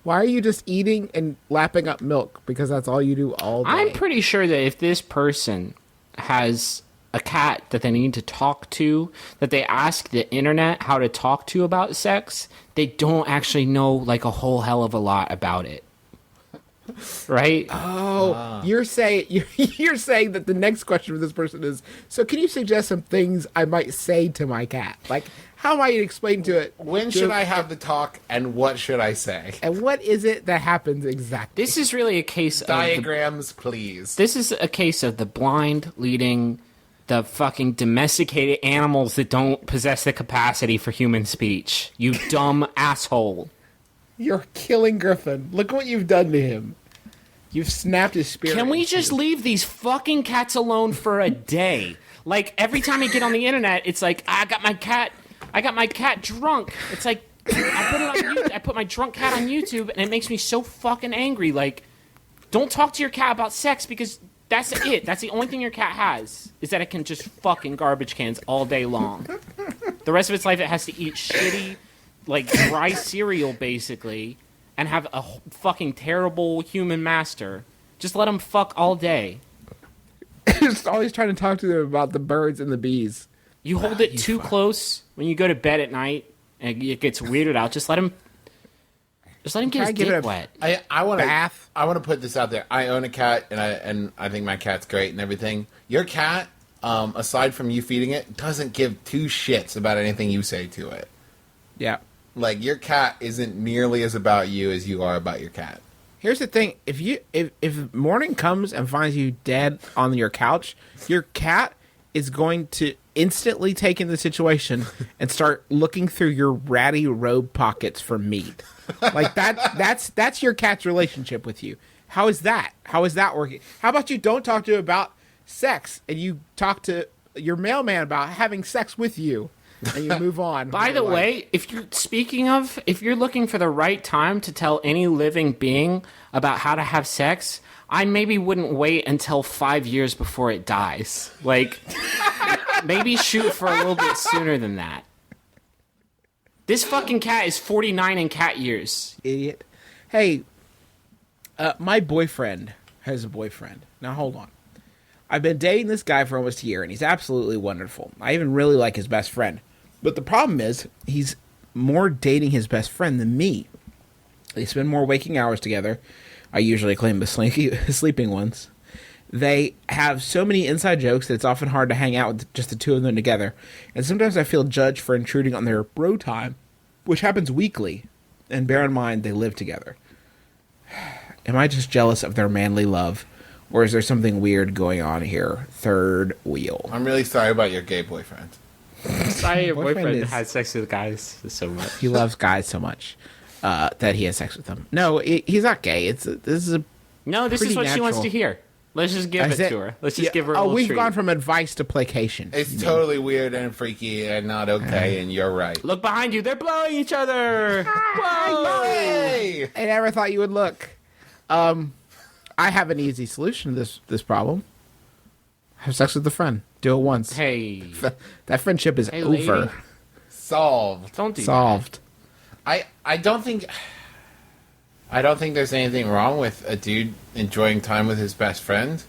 Why are you just eating and lapping up milk? Because that's all you do all day. I'm pretty sure that if this person has a cat that they need to talk to, that they ask the internet how to talk to about sex, they don't actually know like a whole hell of a lot about it. Right? Oh, you're saying that the next question for this person is, so can you suggest some things I might say to my cat? Like, how am I to explain to it? When should I have the talk and what should I say? And what is it that happens exactly? This is really a case of Diagrams, please. this is a case of the blind leading the fucking domesticated animals that don't possess the capacity for human speech. You dumb asshole. You're killing Griffin. Look what you've done to him. You've snapped his spirit. Can we just leave these fucking cats alone for a day? Like, every time I get on the internet, it's like, I got my cat drunk. It's like, I put it on YouTube, I put my drunk cat on YouTube, and it makes me so fucking angry. Like, don't talk to your cat about sex because that's it. That's the only thing your cat has, is that it can just fucking garbage cans all day long. The rest of its life, it has to eat shitty, like, dry cereal, basically, and have a fucking terrible human master. Just let him fuck all day. just always trying to talk to them about the birds and the bees. You hold it too close when you go to bed at night and it gets weirded out. Just let him get his give it dick a- wet. I want Bath. I want to put this out there. I own a cat, and I think my cat's great and everything. Your cat, aside from you feeding it, doesn't give two shits about anything you say to it. Yeah. Like, your cat isn't nearly as about you as you are about your cat. Here's the thing: if morning comes and finds you dead on your couch, your cat is going to instantly take in the situation and start looking through your ratty robe pockets for meat. Like that's your cat's relationship with you. How is that? How is that working? How about you don't talk to it about sex and you talk to your mailman about having sex with you and you move on. By the way, if you're looking for the right time to tell any living being about how to have sex, I maybe wouldn't wait until 5 years before it dies. Like, maybe shoot for a little bit sooner than that. This fucking cat is 49 in cat years. Idiot. Hey, my boyfriend has a boyfriend. Now hold on. I've been dating this guy for almost a year, and he's absolutely wonderful. I even really like his best friend. But the problem is, he's more dating his best friend than me. They spend more waking hours together. I usually claim the sleeping ones. They have so many inside jokes that it's often hard to hang out with just the two of them together. And sometimes I feel judged for intruding on their bro time, which happens weekly. And bear in mind, they live together. Am I just jealous of their manly love? Or is there something weird going on here? Third wheel. I'm really sorry about your gay boyfriend. Sorry, your Boyfriend boyfriend is- had sex with guys so much. He loves guys so much that he has sex with them. No, he's not gay. This is a... No, this Pretty is what she wants natural. to hear. Let's just give it to her. Let's just give her a Oh, little we've treat. gone from advice to placation. It's totally weird and freaky and not okay, and you're right. Look behind you. They're blowing each other. Whoa. Hey! I never thought you would look. I have an easy solution to this problem. Have sex with a friend. Do it once. Hey, That friendship is Hey, over. lady. Solved. don't do Solved. I don't think there's anything wrong with a dude enjoying time with his best friend,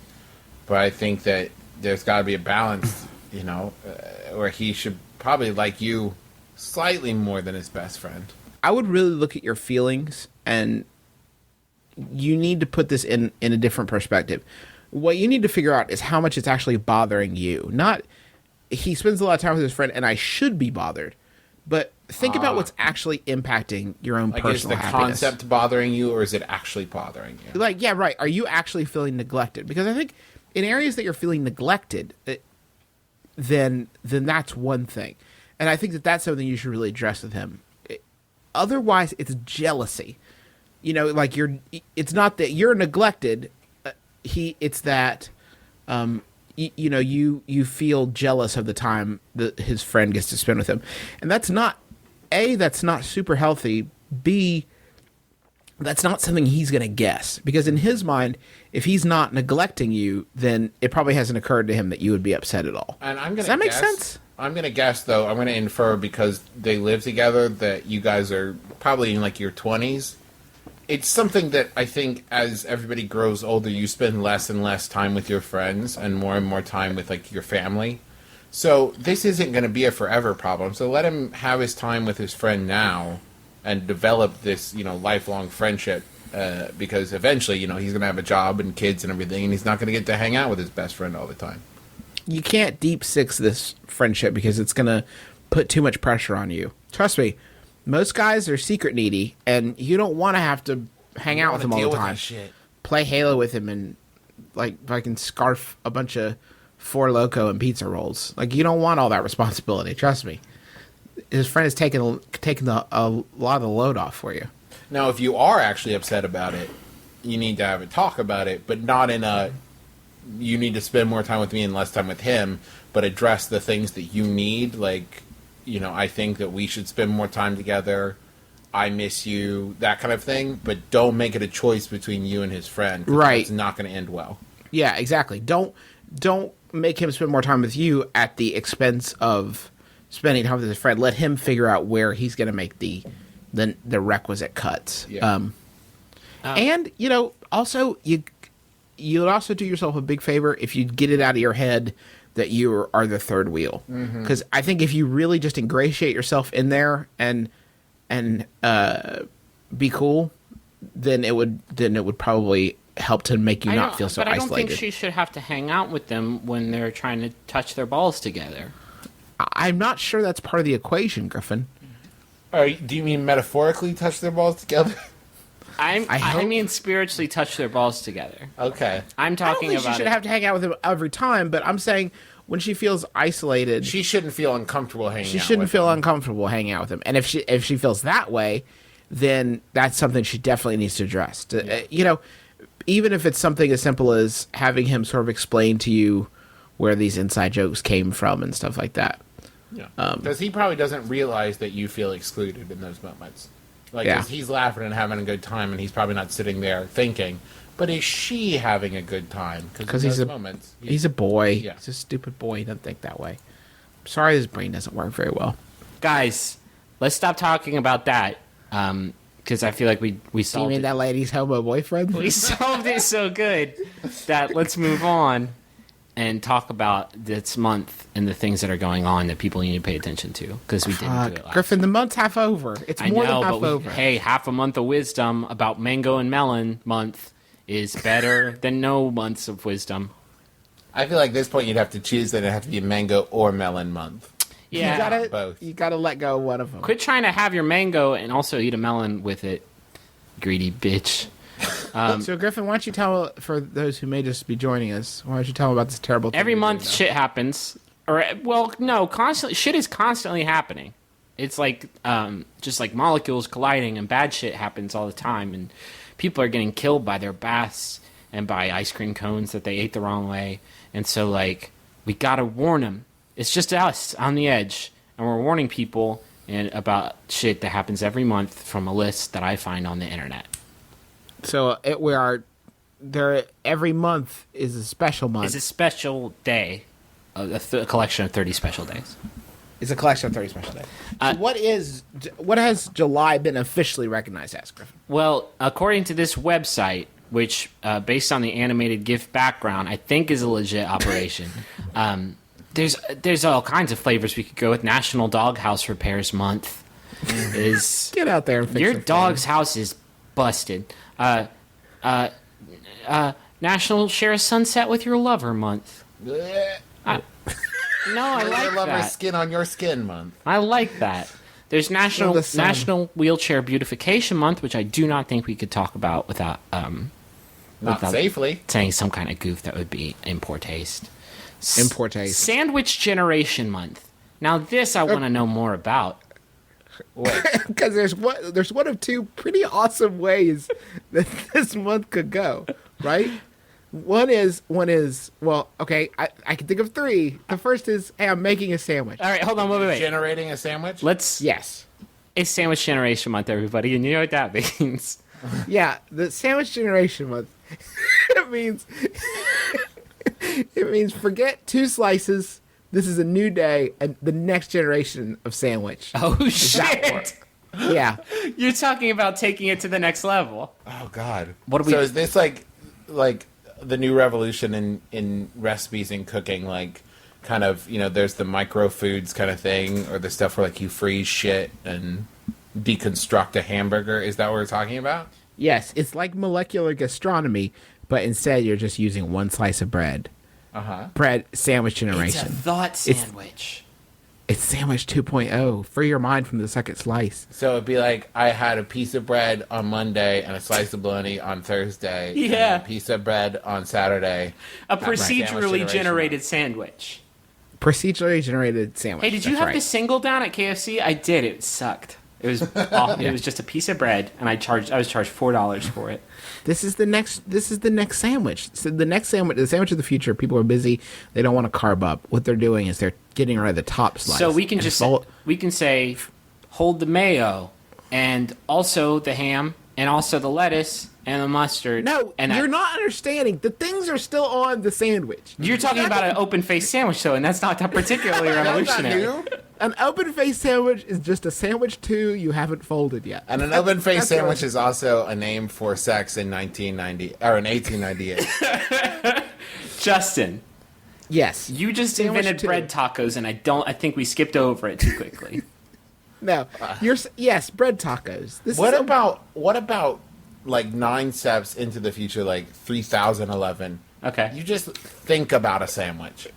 but I think that there's got to be a balance, where he should probably like you slightly more than his best friend. I would really look at your feelings, and you need to put this in a different perspective. What you need to figure out is how much it's actually bothering you. Not, he spends a lot of time with his friend, and I should be bothered. But think about what's actually impacting your own Like, is personal the happiness. concept bothering you, or is it actually bothering you? Like, yeah, right. Are you actually feeling neglected? Because I think in areas that you're feeling neglected, then that's one thing. And I think that that's something you should really address with him. Otherwise, it's jealousy. Like it's not that you're neglected. It's that, you feel jealous of the time that his friend gets to spend with him. And that's not super healthy. B, that's not something he's going to guess, because in his mind, if he's not neglecting you, then it probably hasn't occurred to him that you would be upset at all. And I'm gonna Does that make guess- sense? I'm gonna guess, though. I'm gonna infer, because they live together, that you guys are probably in like your 20s. It's something that I think as everybody grows older, you spend less and less time with your friends and more time with like your family. So this isn't going to be a forever problem. So let him have his time with his friend now and develop this, lifelong friendship. Because eventually, he's going to have a job and kids and everything, and he's not going to get to hang out with his best friend all the time. You can't deep six this friendship because it's going to put too much pressure on you. Trust me, most guys are secret needy, and you don't want to have to hang out with him all the time. Shit. Play Halo with him and like fucking scarf a bunch of Four Loko and pizza rolls. Like, you don't want all that responsibility. Trust me. His friend is taking a lot of the load off for you. Now, if you are actually upset about it, you need to have a talk about it, but not in a, you need to spend more time with me and less time with him, but address the things that you need. Like, I think that we should spend more time together. I miss you, that kind of thing, but don't make it a choice between you and his friend. 'Cause Right. It's not going to end well. Yeah, exactly. Don't make him spend more time with you at the expense of spending time with his friend. Let him figure out where he's going to make the requisite cuts. Yeah. And also you'd also do yourself a big favor if you get it out of your head that you are the third wheel. Because I think if you really just ingratiate yourself in there and be cool, then it would probably help to make you not feel so but I don't isolated. think she should have to hang out with them when they're trying to touch their balls together. I'm not sure that's part of the equation, Griffin. Do you mean metaphorically touch their balls together? I hope- mean spiritually touch their balls together. Okay. I'm I don't talking think she about should it. have to hang out with him every time, but I'm saying when she feels isolated, She shouldn't feel uncomfortable hanging out she with shouldn't feel him. uncomfortable hanging out with him. And if she feels that way, then that's something she definitely needs to address. Even if it's something as simple as having him sort of explain to you where these inside jokes came from and stuff like that. Yeah. Because he probably doesn't realize that you feel excluded in those moments. Like, Yeah. 'cause he's laughing and having a good time, and he's probably not sitting there thinking, but is she having a good time? Because in he's those a moments, he's a boy. Yeah. He's a stupid boy. He doesn't think that way. I'm sorry, his brain doesn't work very well. Guys, let's stop talking about that. Because I feel like we Do you solved mean it. that lady's homo boyfriend? We solved it so good that let's move on and talk about this month and the things that are going on that people need to pay attention to, because we didn't do it last Griffin, the month's half over. It's I more know, than half but over. hey, half a month of wisdom about mango and melon month is better than no months of wisdom. I feel like at this point you'd have to choose that it have to be a mango or melon month. Yeah. Both. You gotta let go of one of them. Quit trying to have your mango and also eat a melon with it, greedy bitch. So Griffin, why don't you tell, for those who may just be joining us, why don't you tell them about this terrible thing Every you're month doing now? shit happens. Or, well, no, constantly shit is constantly happening. It's like just like molecules colliding, and bad shit happens all the time, and people are getting killed by their baths and by ice cream cones that they ate the wrong way. And so, like, we gotta warn them. It's just us on the edge, and we're warning people and about shit that happens every month from a list that I find on the internet. So we are there. Every month is a special month. It's a special day, a collection of 30 special days. It's a collection of 30 special days. So what has July been officially recognized as, Griffin? Well, according to this website, which, based on the animated GIF background, I think is a legit operation, there's all kinds of flavors we could go with. National Doghouse Repairs Month is... Get out there and fix Your it. dog's house is busted. National Share a Sunset with Your Lover Month. No, I like Lover that. skin on your skin month. I like that. There's National the sun. National Wheelchair Beautification Month, which I do not think we could talk about without Not without safely. saying some kind of goof that would be in poor taste. In poor taste. Sandwich Generation Month. Now this I want to know more about. Because there's one of two pretty awesome ways that this month could go, right? One is well, okay, I can think of three. The first is, hey, I'm making a sandwich. All right, hold on, wait. Generating a sandwich? Let's. Yes. It's Sandwich Generation Month, everybody, and you know what that means. Yeah, the sandwich generation month. it means forget 2 slices. This is a new day and the next generation of sandwich. Oh that shit! Yeah. You're talking about taking it to the next level. Oh God. What do we- So is this like the new revolution in recipes and cooking? Like, kind of, there's the micro foods kind of thing, or the stuff where like you freeze shit and deconstruct a hamburger. Is that what we're talking about? Yes, it's like molecular gastronomy, but instead you're just using 1 slice of bread. Bread sandwich It's generation. a thought sandwich. It's sandwich 2.0. Free your mind from the second slice. So it'd be like, I had a piece of bread on Monday and a slice of bologna on Thursday. Yeah. And a piece of bread on Saturday. A Sandwich procedurally generation generated sandwich. Procedurally generated sandwich. Hey, did you That's have right. the single down at KFC? I did. It sucked. It was awful. It was just a piece of bread, and I was charged $4 for it. This is the next sandwich. So the next sandwich, the sandwich of the future, people are busy. They don't want to carb up. What they're doing is they're getting rid of the top slice. So we can and just fold- we can say, hold the mayo, and also the ham, and also the lettuce and the mustard. No, and you're not understanding. The things are still on the sandwich. You're talking about an open-faced sandwich, though, and that's not that particularly revolutionary. An open-faced sandwich is just a sandwich too you haven't folded yet. And an oven-faced sandwich is also a name for sex in 1990 or in 1898. Justin, Yes. you just Sandwich invented too. bread tacos, and I think we skipped over it too quickly. No. Yes, bread tacos. This What is about like 9 steps into the future, like 3011? Okay. You just think about a sandwich.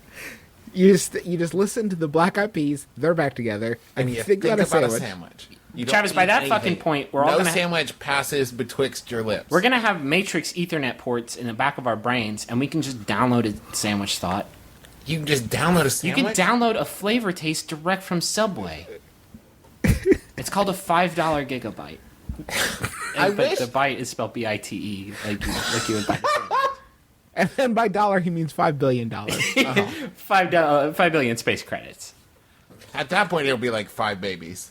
you just listen to the Black Eyed Peas. They're back together, and you think about a sandwich. You don't Travis, by eat that anything. fucking point, we're all no gonna sandwich passes betwixt your lips. We're gonna have Matrix Ethernet ports in the back of our brains, and we can just download a sandwich thought. You can just download a You sandwich. can download a flavor taste direct from Subway. It's called a $5 gigabyte. But wish- the byte is spelled BITE, like you would buy. a sandwich. And then by dollar, he means $5 billion. $5 billion space credits. At that point, it'll be like 5 babies.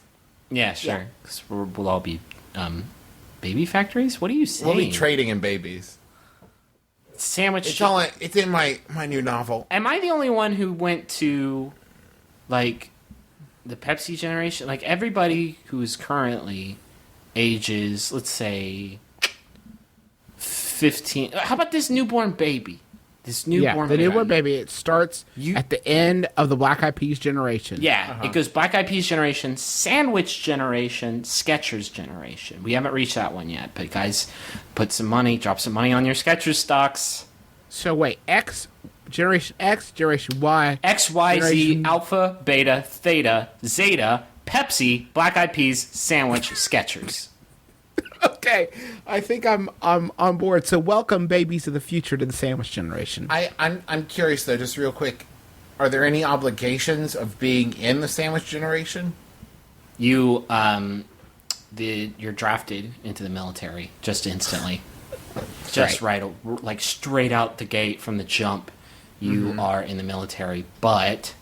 Yeah, sure. 'Cause we'll all be baby factories. What are you saying? We'll be trading in babies. Sandwich. It's in my new novel. Am I the only one who went to, like, the Pepsi generation? Like, everybody who's currently ages, let's say, 15. How about this newborn baby? This newborn the baby. newborn baby. It starts at the end of the Black Eyed Peas generation. Yeah, it goes Black Eyed Peas generation, Sandwich generation, Skechers generation. We haven't reached that one yet, but guys, drop some money on your Skechers stocks. So wait, Generation X, Generation Y, X, Y, Z, Generation- Alpha, Beta, Theta, Zeta, Pepsi, Black Eyed Peas, Sandwich, Skechers. Okay, I think I'm on board. So welcome, babies of the future, to the sandwich generation. I'm curious though, just real quick. Are there any obligations of being in the sandwich generation? You're drafted into the military just instantly. Just right, like straight out the gate from the jump, you are in the military, but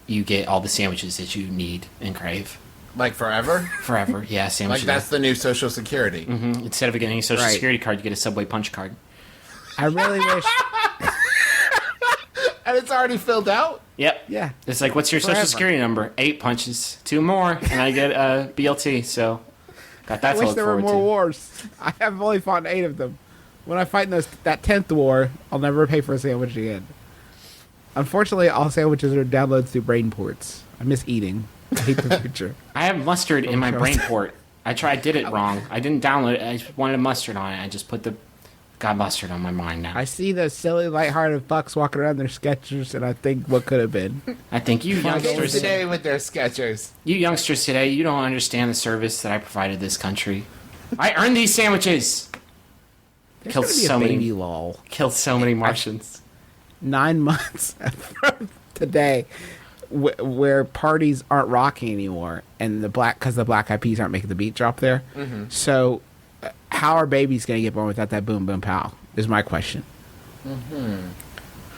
you get all the sandwiches that you need and crave. Like forever? Forever, yeah, Like sandwiches. that's the new Social Security. Instead of getting a Social Right. Security card, you get a Subway punch card. I really wish. And it's already filled out? Yep. Yeah. It's like, what's your Forever. Social Security number? 8 punches, 2 more, and I get a BLT. So, got that I to wish look there were forward more to. wars. I have only fought 8 of them. When I fight in that 10th war, I'll never pay for a sandwich again. Unfortunately, all sandwiches are downloads through brain ports. I miss eating. I hate the future. I have mustard in my brain port. I did it wrong. I didn't download it. I just wanted mustard on it. I just got mustard on my mind now. I see those silly, lighthearted fucks walking around their Skechers, and I think what could have been. I think you Kids youngsters today with their Skechers. you don't understand the service that I provided this country. I earned these sandwiches. There's Killed gonna be so a many- baby lull. Killed so many Martians. 9 months from today, where parties aren't rocking anymore, and because the Black Eyed Peas aren't making the beat drop there. So, how are babies going to get born without that boom boom pow? Is my question.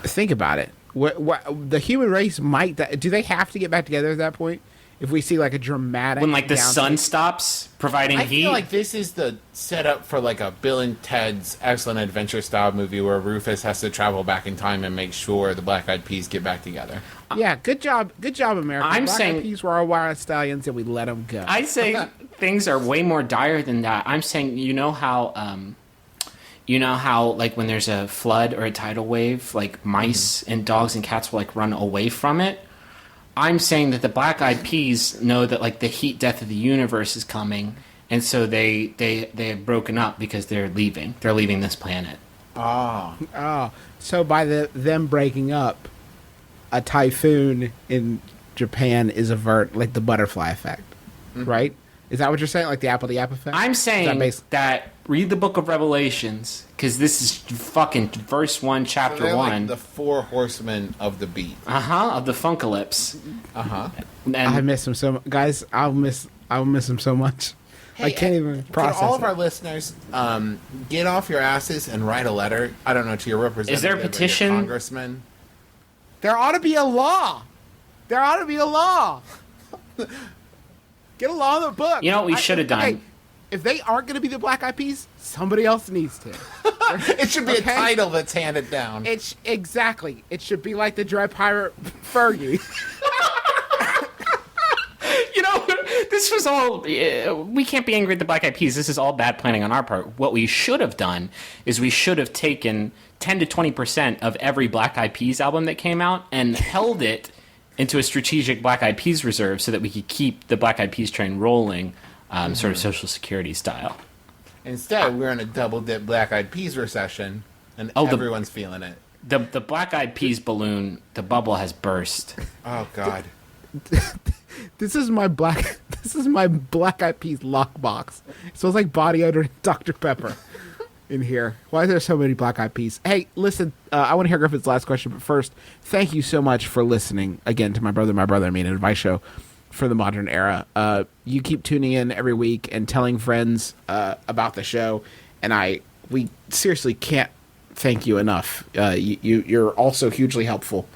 Think about it. The human race might. Do they have to get back together at that point? If we see like a dramatic When like the down- sun stops providing I heat. feel like this is the setup for like a Bill and Ted's Excellent Adventure style movie where Rufus has to travel back in time and make sure the Black Eyed Peas get back together. Yeah, good job, America. I'm Black saying- Eyed Peas were our wild stallions, and we let them go. I say things are way more dire than that. I'm saying, you know how like when there's a flood or a tidal wave, like mice and dogs and cats will like run away from it. I'm saying that the Black Eyed Peas know that like the heat death of the universe is coming, and so they have broken up because they're leaving. They're leaving this planet. Oh, so by them breaking up, a typhoon in Japan is like the butterfly effect, right? Is that what you're saying? Like the apple effect? I'm saying Is that read the book of Revelations, because this is fucking verse 1, So chapter they're 1. like the 4 horsemen of the beat. Of the Funkalypse. And I miss him so much, guys. I'll miss him so much. I can't even process For all of it. our listeners, get off your asses and write a letter. I don't know, to your representative. Is there a or your petition? Congressman. There ought to be a law. There ought to be a law. Get a law in the book. You know what we should have done? Okay, if they aren't going to be the Black Eyed Peas, somebody else needs to. It should be a Okay. title that's handed down. Exactly. It should be like the Dread Pirate Fergie. You know, this was all. We can't be angry at the Black Eyed Peas. This is all bad planning on our part. What we should have done is we should have taken 10 to 20% of every Black Eyed Peas album that came out and held it into a strategic Black Eyed Peas reserve so that we could keep the Black Eyed Peas train rolling, sort of Social Security style. Instead, we're in a double dip Black Eyed Peas recession, and everyone's feeling it. The Black Eyed Peas balloon, the bubble has burst. Oh God. This is my Black Eyed Peas lockbox. It smells like body odor and Dr. Pepper in here. Why are there so many Black Eyed Peas? Hey, listen, I want to hear Griffith's last question, but first, thank you so much for listening again to My Brother, an advice show for the modern era. You keep tuning in every week and telling friends about the show, and we seriously can't thank you enough. You're also hugely helpful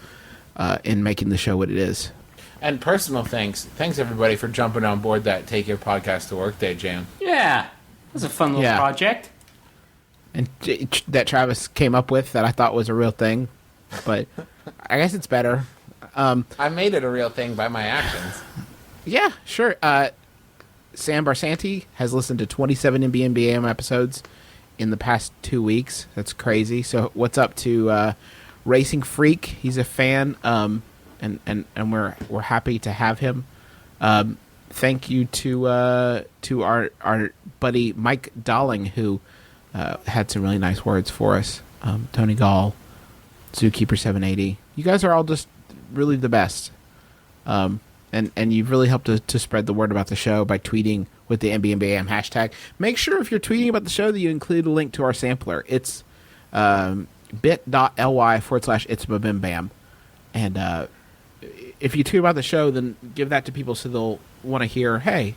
in making the show what it is. And personal thanks. Thanks everybody for jumping on board that Take Your Podcast to Work Day jam. Yeah, it was a fun little Yeah. project. And that Travis came up with that I thought was a real thing, but I guess it's better. I made it a real thing by my actions. Yeah, sure. Sam Barsanti has listened to 27 MBMBaM episodes in the past 2 weeks. That's crazy. So what's up to Racing Freak? He's a fan, and we're happy to have him. Thank you to our buddy Mike Dolling, who had some really nice words for us. Tony Gall, Zookeeper 780. You guys are all just really the best. And you've really helped to spread the word about the show by tweeting with the MBMBaM hashtag. Make sure if you're tweeting about the show that you include a link to our sampler. It's bit.ly/itsmbmbam. And if you tweet about the show, then give that to people so they'll want to hear, hey.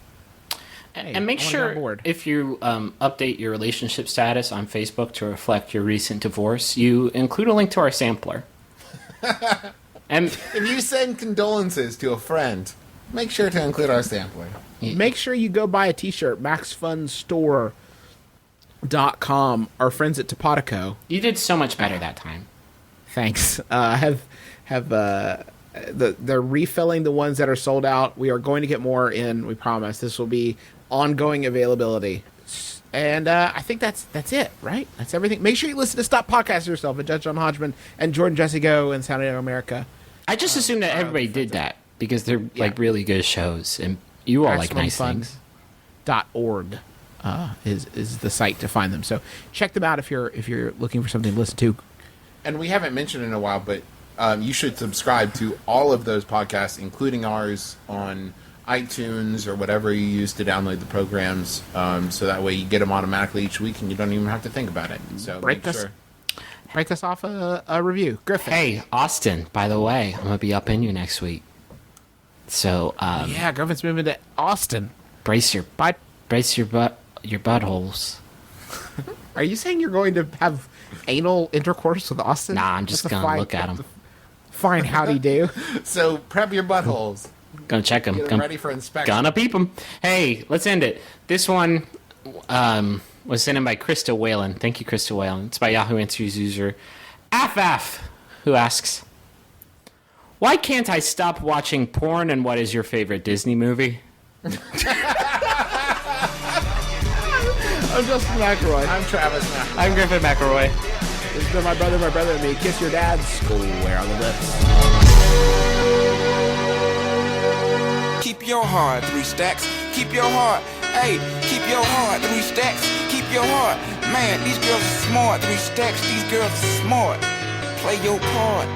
And make I wanna get on sure board. if you update your relationship status on Facebook to reflect your recent divorce, you include a link to our sampler. And If you send condolences to a friend, make sure to include our sampler. Make sure you go buy a t-shirt, maxfunstore.com. Our friends at Topatico. you did so much better that time. Thanks. They're refilling the ones that are sold out. We are going to get more in, we promise. This will be ongoing availability. And I think that's it, right? That's everything. Make sure you listen to Stop Podcasting Yourself and Judge John Hodgman and Jordan Jesse Go and Sound of America. I just assumed that everybody did that because they're like really good shows, and you all like nice things. .org is the site to find them. So check them out if you're looking for something to listen to. And we haven't mentioned in a while, but you should subscribe to all of those podcasts, including ours, on iTunes or whatever you use to download the programs, so that way you get them automatically each week and you don't even have to think about it. So Break us off a review. Griffin. Hey, Austin, by the way, I'm going to be up in you next week. So, Yeah, Griffin's moving to Austin. brace your buttholes. Are you saying you're going to have anal intercourse with Austin? Nah, I'm just That's a going to fine- look at him. Fine howdy do. So prep your buttholes. Gonna check him. Get them ready for inspection. Gonna peep him. Hey, let's end it. This one was sent in by Krista Whalen. Thank you, Krista Whalen. It's by Yahoo Answers user Afaf, who asks, "Why can't I stop watching porn? And what is your favorite Disney movie?" I'm Justin McElroy. I'm Travis now. I'm Griffin McElroy. This has been my brother, and me. Kiss your dad. Square on the lips. Keep your heart, 3 stacks. Keep your heart. Hey, keep your heart, 3 stacks. Keep your heart. Man, these girls are smart, 3 stacks. These girls are smart. Play your part.